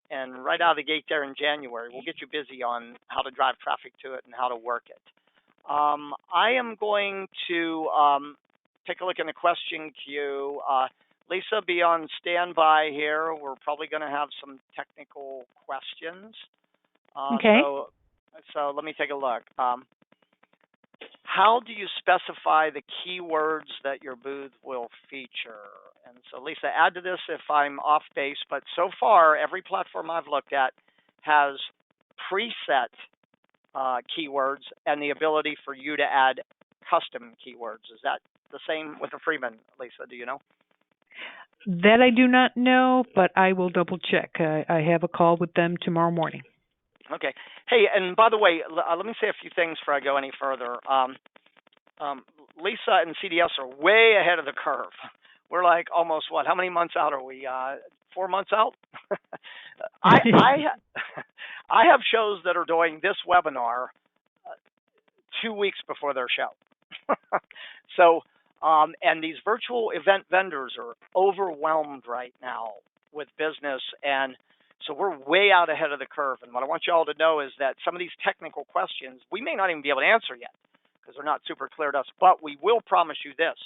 B: And right out of the gate there in January, we'll get you busy on how to drive traffic to it and how to work it. I am going to take a look in the question queue. Lisa, be on standby here. We're probably going to have some technical questions.
A: Okay.
B: So let me take a look. How do you specify the keywords that your booth will feature? And so, Lisa, add to this if I'm off base. But so far, every platform I've looked at has preset keywords and the ability for you to add custom keywords. Is that the same with the Freeman, Lisa? Do you know?
A: That I do not know, but I will double check. I have a call with them tomorrow morning.
B: Okay. Hey, and by the way, let me say a few things before I go any further. Lisa and CDS are way ahead of the curve. We're like almost what? How many months out are we? 4 months out. I I have shows that are doing this webinar 2 weeks before their show. So, and these virtual event vendors are overwhelmed right now with business, and so we're way out ahead of the curve. And what I want you all to know is that some of these technical questions we may not even be able to answer yet because they're not super clear to us, but we will promise you this.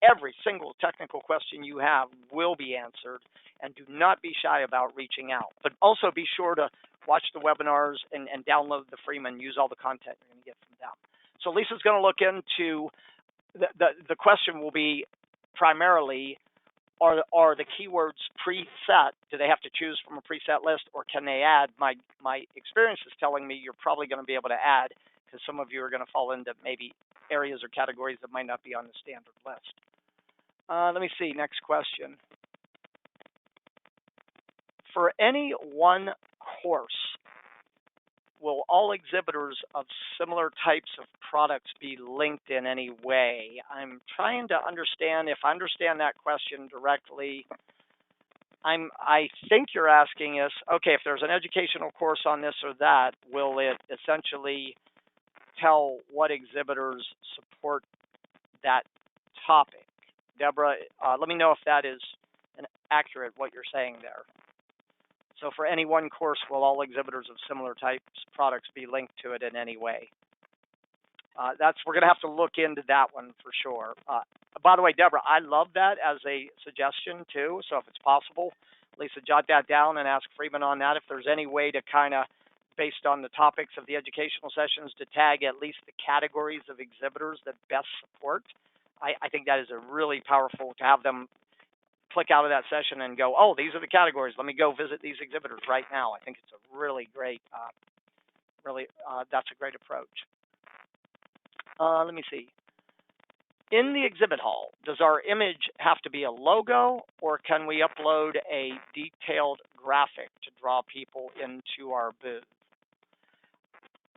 B: Every single technical question you have will be answered, and do not be shy about reaching out. But also be sure to watch the webinars and download the Freeman, use all the content you're going to get from them. So Lisa's going to look into, the question will be primarily, are the keywords preset? Do they have to choose from a preset list, or can they add? My experience is telling me you're probably going to be able to add, because some of you are going to fall into maybe areas or categories that might not be on the standard list. Let me see, next question. For any one course, will all exhibitors of similar types of products be linked in any way? I'm trying to understand if I understand that question directly. I think you're asking us, okay, if there's an educational course on this or that, will it essentially tell what exhibitors support that topic? Deborah, let me know if that is accurate, what you're saying there. So for any one course, will all exhibitors of similar types products be linked to it in any way? We're going to have to look into that one for sure. By the way, Deborah, I love that as a suggestion too. So if it's possible, Lisa, jot that down and ask Freeman on that. If there's any way to kind of, based on the topics of the educational sessions, to tag at least the categories of exhibitors that best support, I think that is a really powerful to have them click out of that session and go, oh, these are the categories. Let me go visit these exhibitors right now. I think it's a really great, that's a great approach. Let me see. In the exhibit hall, does our image have to be a logo, or can we upload a detailed graphic to draw people into our booth?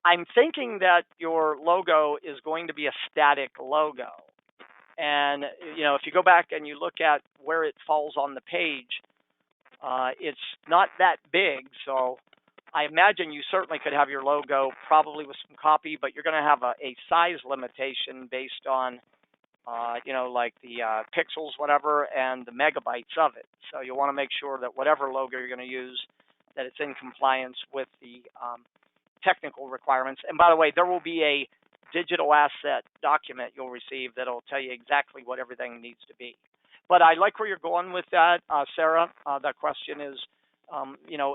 B: I'm thinking that your logo is going to be a static logo. And, if you go back and you look at where it falls on the page, it's not that big. So I imagine you certainly could have your logo probably with some copy, but you're going to have a size limitation based on, like the pixels, whatever, and the megabytes of it. So you'll want to make sure that whatever logo you're going to use, that it's in compliance with the technical requirements. And by the way, there will be a digital asset document you'll receive that'll tell you exactly what everything needs to be. But I like where you're going with that, Sarah. That question is,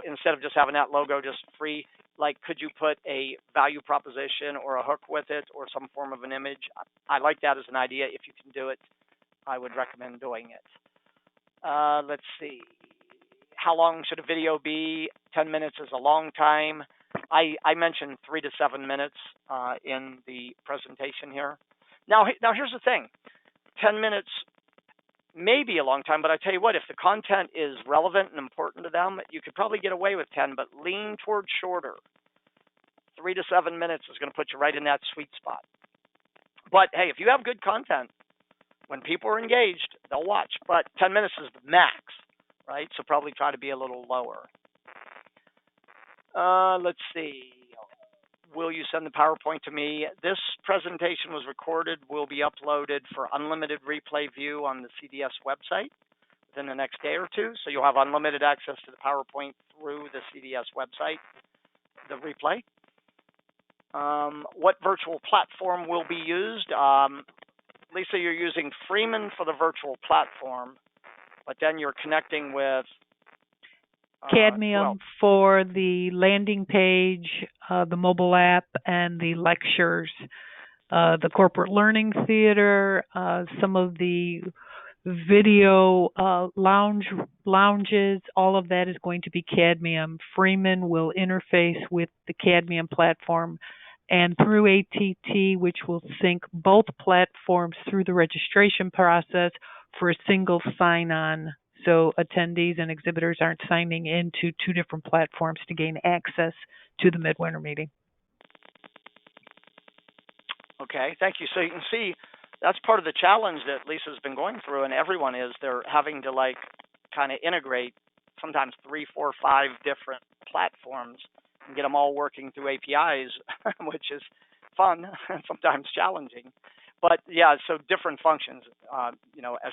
B: instead of just having that logo just free, like, could you put a value proposition or a hook with it or some form of an image? I like that as an idea. If you can do it, I would recommend doing it. Let's see. How long should a video be? 10 minutes is a long time. I mentioned 3 to 7 minutes in the presentation here. Now here's the thing. 10 minutes may be a long time, but I tell you what, if the content is relevant and important to them, you could probably get away with 10, but lean towards shorter. 3 to 7 minutes is going to put you right in that sweet spot. But hey, if you have good content, when people are engaged, they'll watch. But 10 minutes is the max, right? So probably try to be a little lower. Let's see. Will you send the PowerPoint to me? This presentation was recorded, will be uploaded for unlimited replay view on the CDS website within the next day or two. So you'll have unlimited access to the PowerPoint through the CDS website, the replay. What virtual platform will be used? Lisa, you're using Freeman for the virtual platform, but then you're connecting with
A: Cadmium for the landing page, the mobile app, and the lectures, the corporate learning theater, some of the video lounges, all of that is going to be Cadmium. Freeman will interface with the Cadmium platform and through ATT, which will sync both platforms through the registration process for a single sign-on. So attendees and exhibitors aren't signing into two different platforms to gain access to the Midwinter meeting.
B: Okay, thank you. So you can see that's part of the challenge that Lisa's been going through, and everyone is. They're having to like kind of integrate sometimes 3, 4, 5 different platforms and get them all working through APIs, which is fun and sometimes challenging. But yeah, so different functions. As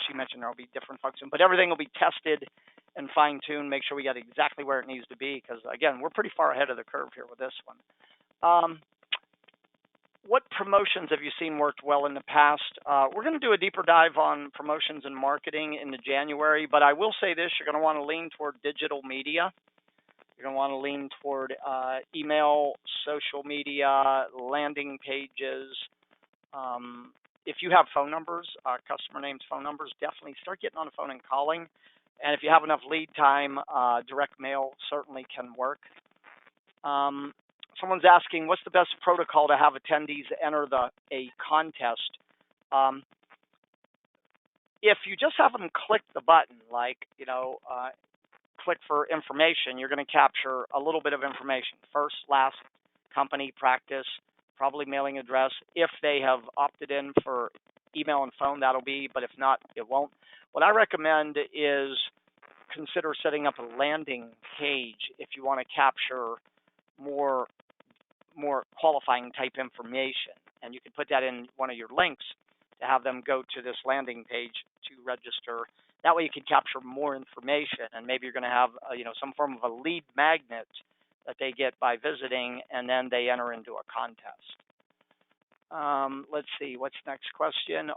B: she mentioned, there will be different functions, but everything will be tested and fine-tuned. Make sure we get exactly where it needs to be, because again, we're pretty far ahead of the curve here with this one. What promotions have you seen worked well in the past? We're going to do a deeper dive on promotions and marketing in January, but I will say this: you're going to want to lean toward digital media. You're going to want to lean toward email, social media, landing pages. If you have phone numbers, customer names, phone numbers, definitely start getting on the phone and calling. And if you have enough lead time, direct mail certainly can work. Someone's asking, what's the best protocol to have attendees enter a contest? If you just have them click the button, click for information, you're going to capture a little bit of information. First, last, company, practice, probably mailing address. If they have opted in for email and phone, that'll be, but if not, it won't. What I recommend is consider setting up a landing page if you want to capture more qualifying type information. And you can put that in one of your links to have them go to this landing page to register. That way you can capture more information, and maybe you're going to have some form of a lead magnet that they get by visiting, and then they enter into a contest. Let's see, what's the next question?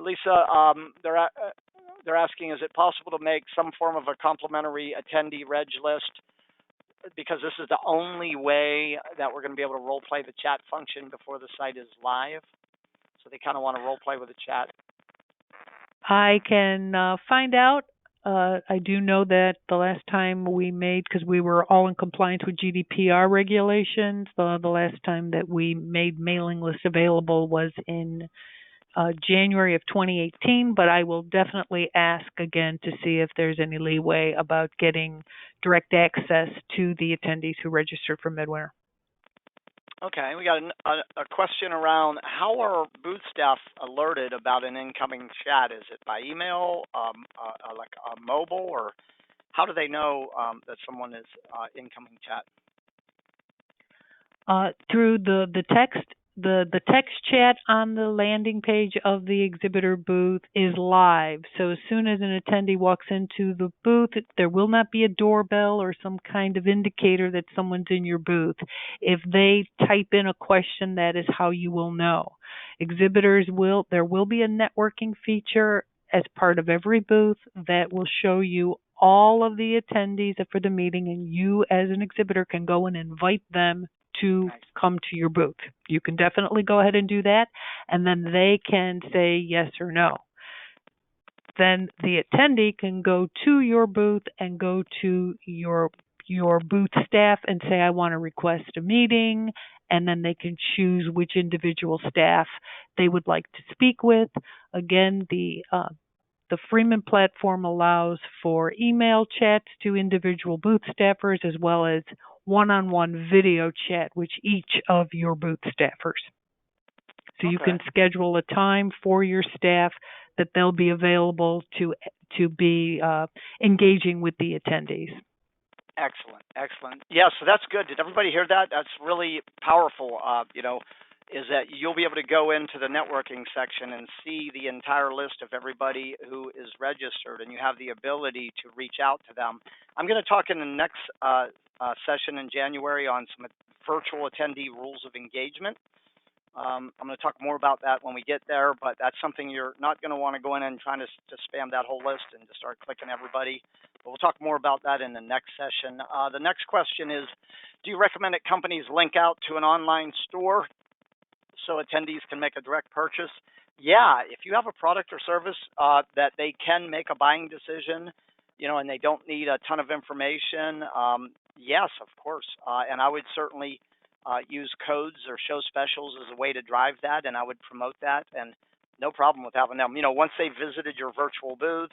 B: Lisa, they're asking, is it possible to make some form of a complimentary attendee reg list? Because this is the only way that we're going to be able to role play the chat function before the site is live. So they kind of want to role play with the chat.
A: I can find out. I do know that the last time we made, because we were all in compliance with GDPR regulations, the last time that we made mailing lists available was in January of 2018, but I will definitely ask again to see if there's any leeway about getting direct access to the attendees who registered for Midwinter.
B: Okay, we got a question around how are booth staff alerted about an incoming chat? Is it by email, like a mobile, or how do they know that someone is incoming chat?
A: Through the text. The text chat on the landing page of the exhibitor booth is live. So as soon as an attendee walks into the booth, there will not be a doorbell or some kind of indicator that someone's in your booth. If they type in a question, that is how you will know. There will be a networking feature as part of every booth that will show you all of the attendees for the meeting, and you as an exhibitor can go and invite them to come to your booth. You can definitely go ahead and do that, and then they can say yes or no. Then the attendee can go to your booth and go to your booth staff and say, I want to request a meeting, and then they can choose which individual staff they would like to speak with. Again, the Freeman platform allows for email chats to individual booth staffers as well as one-on-one video chat with each of your booth staffers. So you can schedule a time for your staff that they'll be available to be engaging with the attendees.
B: Excellent. Yeah, so that's good. Did everybody hear that? That's really powerful. Is that you'll be able to go into the networking section and see the entire list of everybody who is registered, and you have the ability to reach out to them. I'm going to talk in the next session in January on some virtual attendee rules of engagement. I'm going to talk more about that when we get there, but that's something you're not going to want to go in and try to spam that whole list and just start clicking everybody. But we'll talk more about that in the next session. The next question is, do you recommend that companies link out to an online store so attendees can make a direct purchase? Yeah, if you have a product or service that they can make a buying decision, and they don't need a ton of information, Yes, of course. And I would certainly use codes or show specials as a way to drive that, and I would promote that. And no problem with having them. Once they've visited your virtual booth,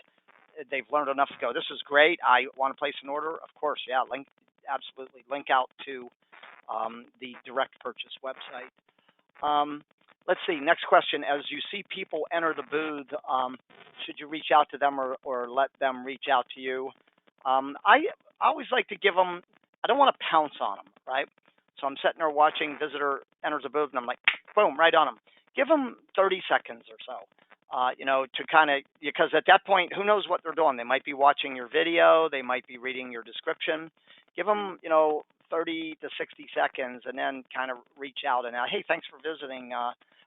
B: they've learned enough to go, this is great. I want to place an order. Of course, yeah, absolutely link out to the direct purchase website. Let's see. Next question. As you see people enter the booth, should you reach out to them or let them reach out to you? I always like to give them. I don't want to pounce on them, right? So I'm sitting there watching visitor enters a booth, and I'm like, boom, right on them. Give them 30 seconds or so. To kind of, because at that point, who knows what they're doing? They might be watching your video, they might be reading your description. Give them, 30 to 60 seconds, and then kind of reach out and, hey, thanks for visiting.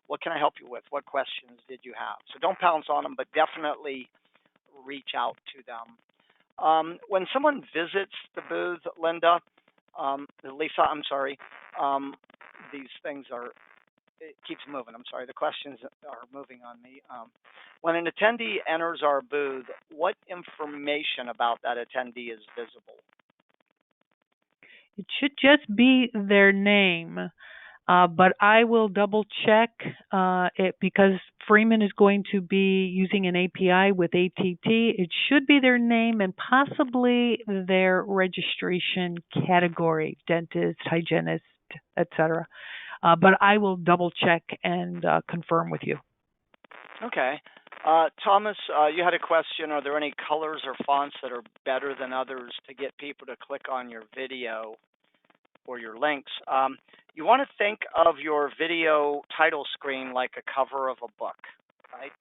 B: What can I help you with? What questions did you have? So don't pounce on them, but definitely reach out to them. When someone visits the booth, Lisa, I'm sorry, these things are, it keeps moving. I'm sorry, the questions are moving on me. When an attendee enters our booth, what information about that attendee is visible?
A: It should just be their name. But I will double check it because Freeman is going to be using an API with ATT. It should be their name and possibly their registration category, dentist, hygienist, etc. But I will double check and confirm with you.
B: Okay. Thomas, you had a question. Are there any colors or fonts that are better than others to get people to click on your video or your links? You want to think of your video title screen like a cover of a book, right?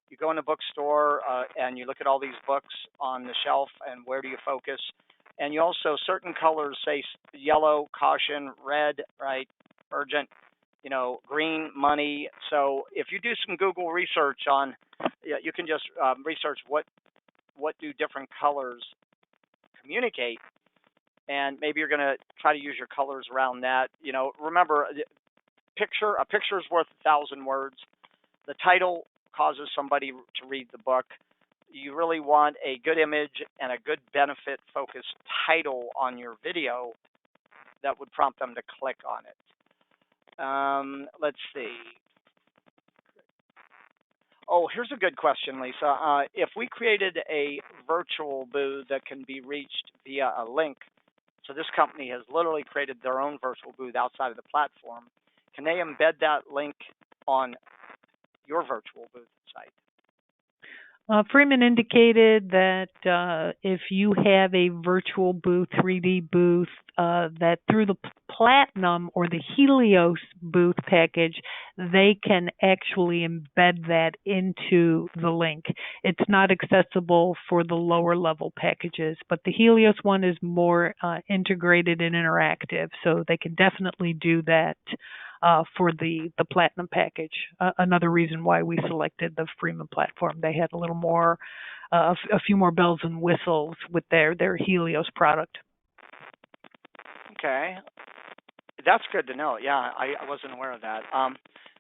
B: You go in a bookstore and you look at all these books on the shelf, and where do you focus? And you also, certain colors say yellow, caution, red, right, urgent, green, money. So if you do some Google research on, you can just research what do different colors communicate, and maybe you're going to try to use your colors around that. Remember, a picture is worth 1,000 words. The title causes somebody to read the book. You really want a good image and a good benefit-focused title on your video that would prompt them to click on it. Let's see. Oh, here's a good question, Lisa. If we created a virtual booth that can be reached via a link, so this company has literally created their own virtual booth outside of the platform, can they embed that link on your virtual booth site?
A: Freeman indicated that if you have a virtual booth, 3D booth, that through the Platinum or the Helios booth package, they can actually embed that into the link. It's not accessible for the lower level packages, but the Helios one is more integrated and interactive, so they can definitely do that. For the Platinum package. Another reason why we selected the Freeman platform. They had a little more, a few more bells and whistles with their Helios product.
B: Okay. That's good to know. Yeah, I wasn't aware of that.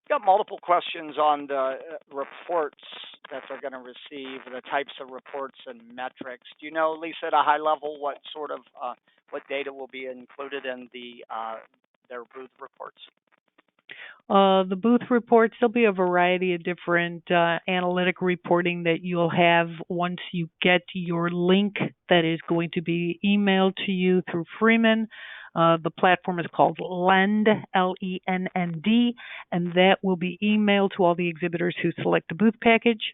B: Got multiple questions on the reports that they're going to receive, the types of reports and metrics. Do you know, Lisa, at a high level, what sort of what data will be included in their booth reports?
A: The booth reports, there'll be a variety of different analytic reporting that you'll have once you get your link that is going to be emailed to you through Freeman. The platform is called Lend, L-E-N-N-D, and that will be emailed to all the exhibitors who select the booth package.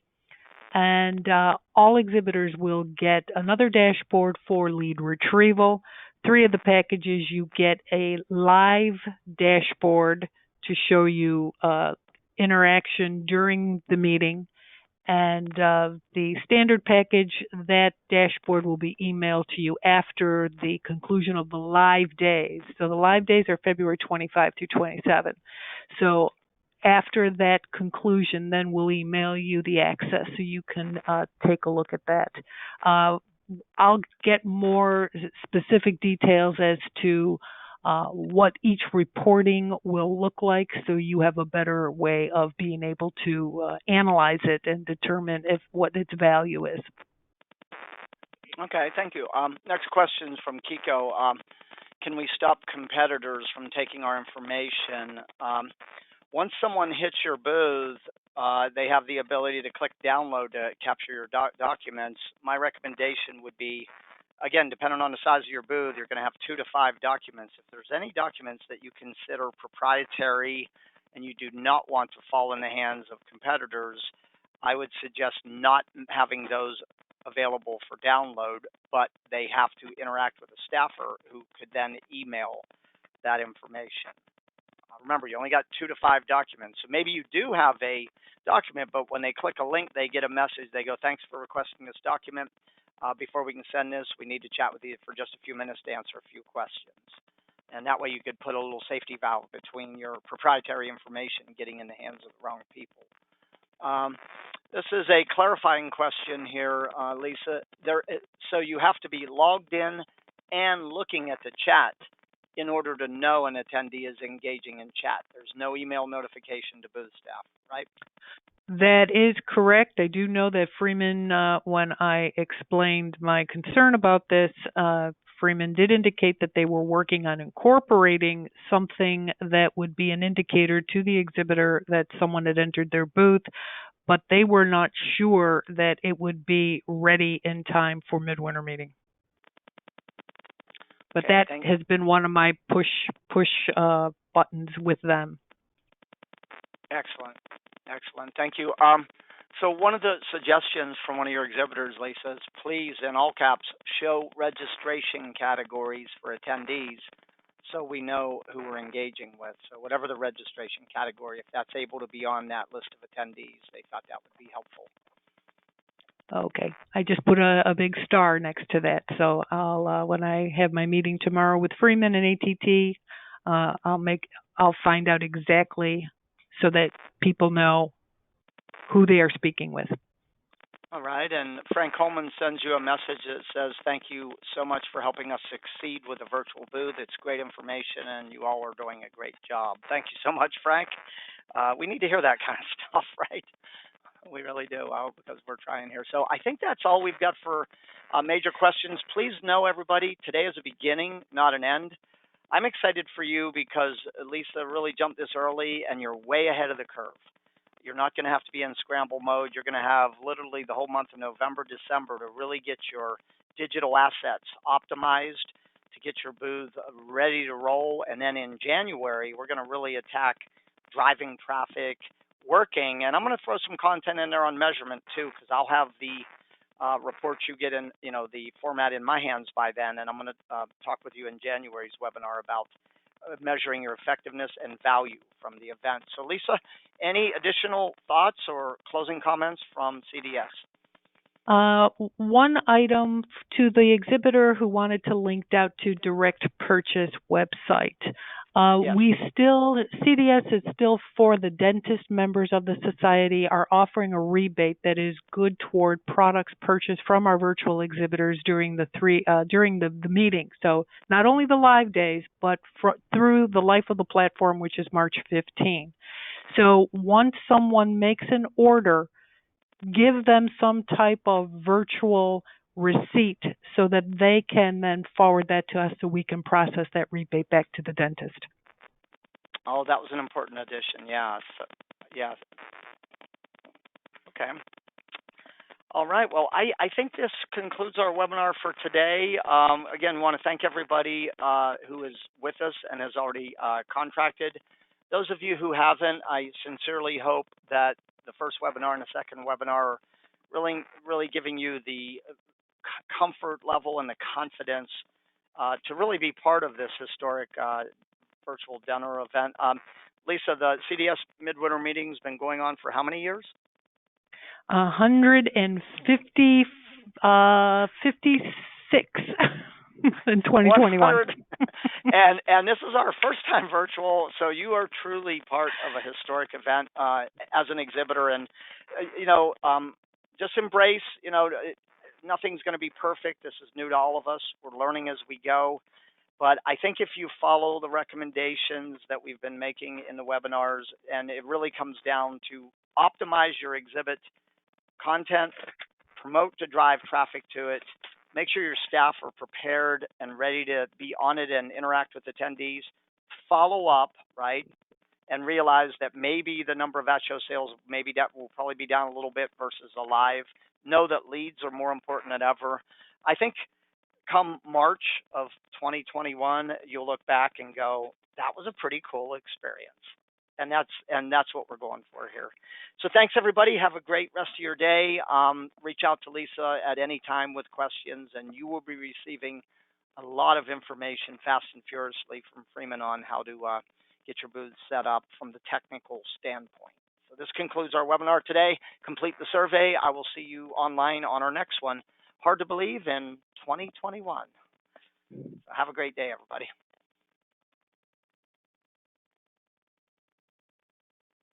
A: And all exhibitors will get another dashboard for lead retrieval. 3 of the packages, you get a live dashboard to show you interaction during the meeting. And the standard package, that dashboard will be emailed to you after the conclusion of the live days. So the live days are February 25 through 27. So after that conclusion, then we'll email you the access so you can take a look at that. I'll get more specific details as to what each reporting will look like, so you have a better way of being able to analyze it and determine what its value is.
B: Okay, thank you. Next question is from Kiko. Can we stop competitors from taking our information? Once someone hits your booth, they have the ability to click download to capture your documents. My recommendation would be, again, depending on the size of your booth, you're going to have 2 to 5 documents. If there's any documents that you consider proprietary and you do not want to fall in the hands of competitors, I would suggest not having those available for download, but they have to interact with a staffer who could then email that information. Remember, you only got 2 to 5 documents. So maybe you do have a document, but when they click a link, they get a message. They go, thanks for requesting this document. Before we can send this, we need to chat with you for just a few minutes to answer a few questions. And that way you could put a little safety valve between your proprietary information getting in the hands of the wrong people. This is a clarifying question here, Lisa. So you have to be logged in and looking at the chat in order to know an attendee is engaging in chat. There's no email notification to booth staff, right?
A: That is correct. I do know that Freeman, when I explained my concern about this, Freeman did indicate that they were working on incorporating something that would be an indicator to the exhibitor that someone had entered their booth, but they were not sure that it would be ready in time for Midwinter meeting. But
B: okay,
A: that has been one of my push buttons with them.
B: Excellent. Excellent. Thank you. So one of the suggestions from one of your exhibitors, Lisa, is please, in all caps, show registration categories for attendees so we know who we're engaging with. So whatever the registration category, if that's able to be on that list of attendees, they thought that would be helpful.
A: Okay, I just put a big star next to that. So I'll when I have my meeting tomorrow with Freeman and ATT, I'll find out exactly so that people know who they are speaking with.
B: All right, and Frank Coleman sends you a message that says, thank you so much for helping us succeed with the virtual booth. It's great information, and you all are doing a great job. Thank you so much, Frank. We need to hear that kind of stuff, right? We really do, because we're trying here. So I think that's all we've got for major questions. Please know, everybody, today is a beginning, not an end. I'm excited for you because Lisa really jumped this early, and you're way ahead of the curve. You're not going to have to be in scramble mode. You're going to have literally the whole month of November, December to really get your digital assets optimized, to get your booth ready to roll. And then in January, we're going to really attack driving traffic, working. And I'm going to throw some content in there on measurement too, because I'll have the reports you get in, the format in my hands by then. And I'm going to talk with you in January's webinar about measuring your effectiveness and value from the event. So Lisa, any additional thoughts or closing comments from CDS?
A: One item to the exhibitor who wanted to link out to direct purchase website. Yes. CDS is still for the dentist members of the society are offering a rebate that is good toward products purchased from our virtual exhibitors during the meeting. So not only the live days, but through the life of the platform, which is March 15. So once someone makes an order, give them some type of virtual receipt so that they can then forward that to us so we can process that rebate back to the dentist.
B: Oh, that was an important addition. Yeah. Okay. All right. Well, I think this concludes our webinar for today. Again, want to thank everybody who is with us and has already contracted. Those of you who haven't, I sincerely hope that the first webinar and the second webinar are really giving you the comfort level and the confidence to really be part of this historic virtual dinner event. Lisa, the CDS Midwinter meeting's been going on for how many years?
A: 156 in 2021.
B: and this is our first time virtual, so you are truly part of a historic event as an exhibitor. And just embrace. Nothing's going to be perfect. This is new to all of us. We're learning as we go. But I think if you follow the recommendations that we've been making in the webinars, and it really comes down to optimize your exhibit content, promote to drive traffic to it, Make sure your staff are prepared and ready to be on it and interact with attendees. Follow up, right? And realize that maybe the number of at-show sales, maybe that will probably be down a little bit versus a live. Know that leads are more important than ever. I think come March of 2021, you'll look back and go, that was a pretty cool experience. And that's what we're going for here. So thanks everybody. Have a great rest of your day. Reach out to Lisa at any time with questions, and you will be receiving a lot of information fast and furiously from Freeman on how to get your booth set up from the technical standpoint. So this concludes our webinar today. Complete the survey. I will see you online on our next one. Hard to believe in 2021. Have a great day, everybody.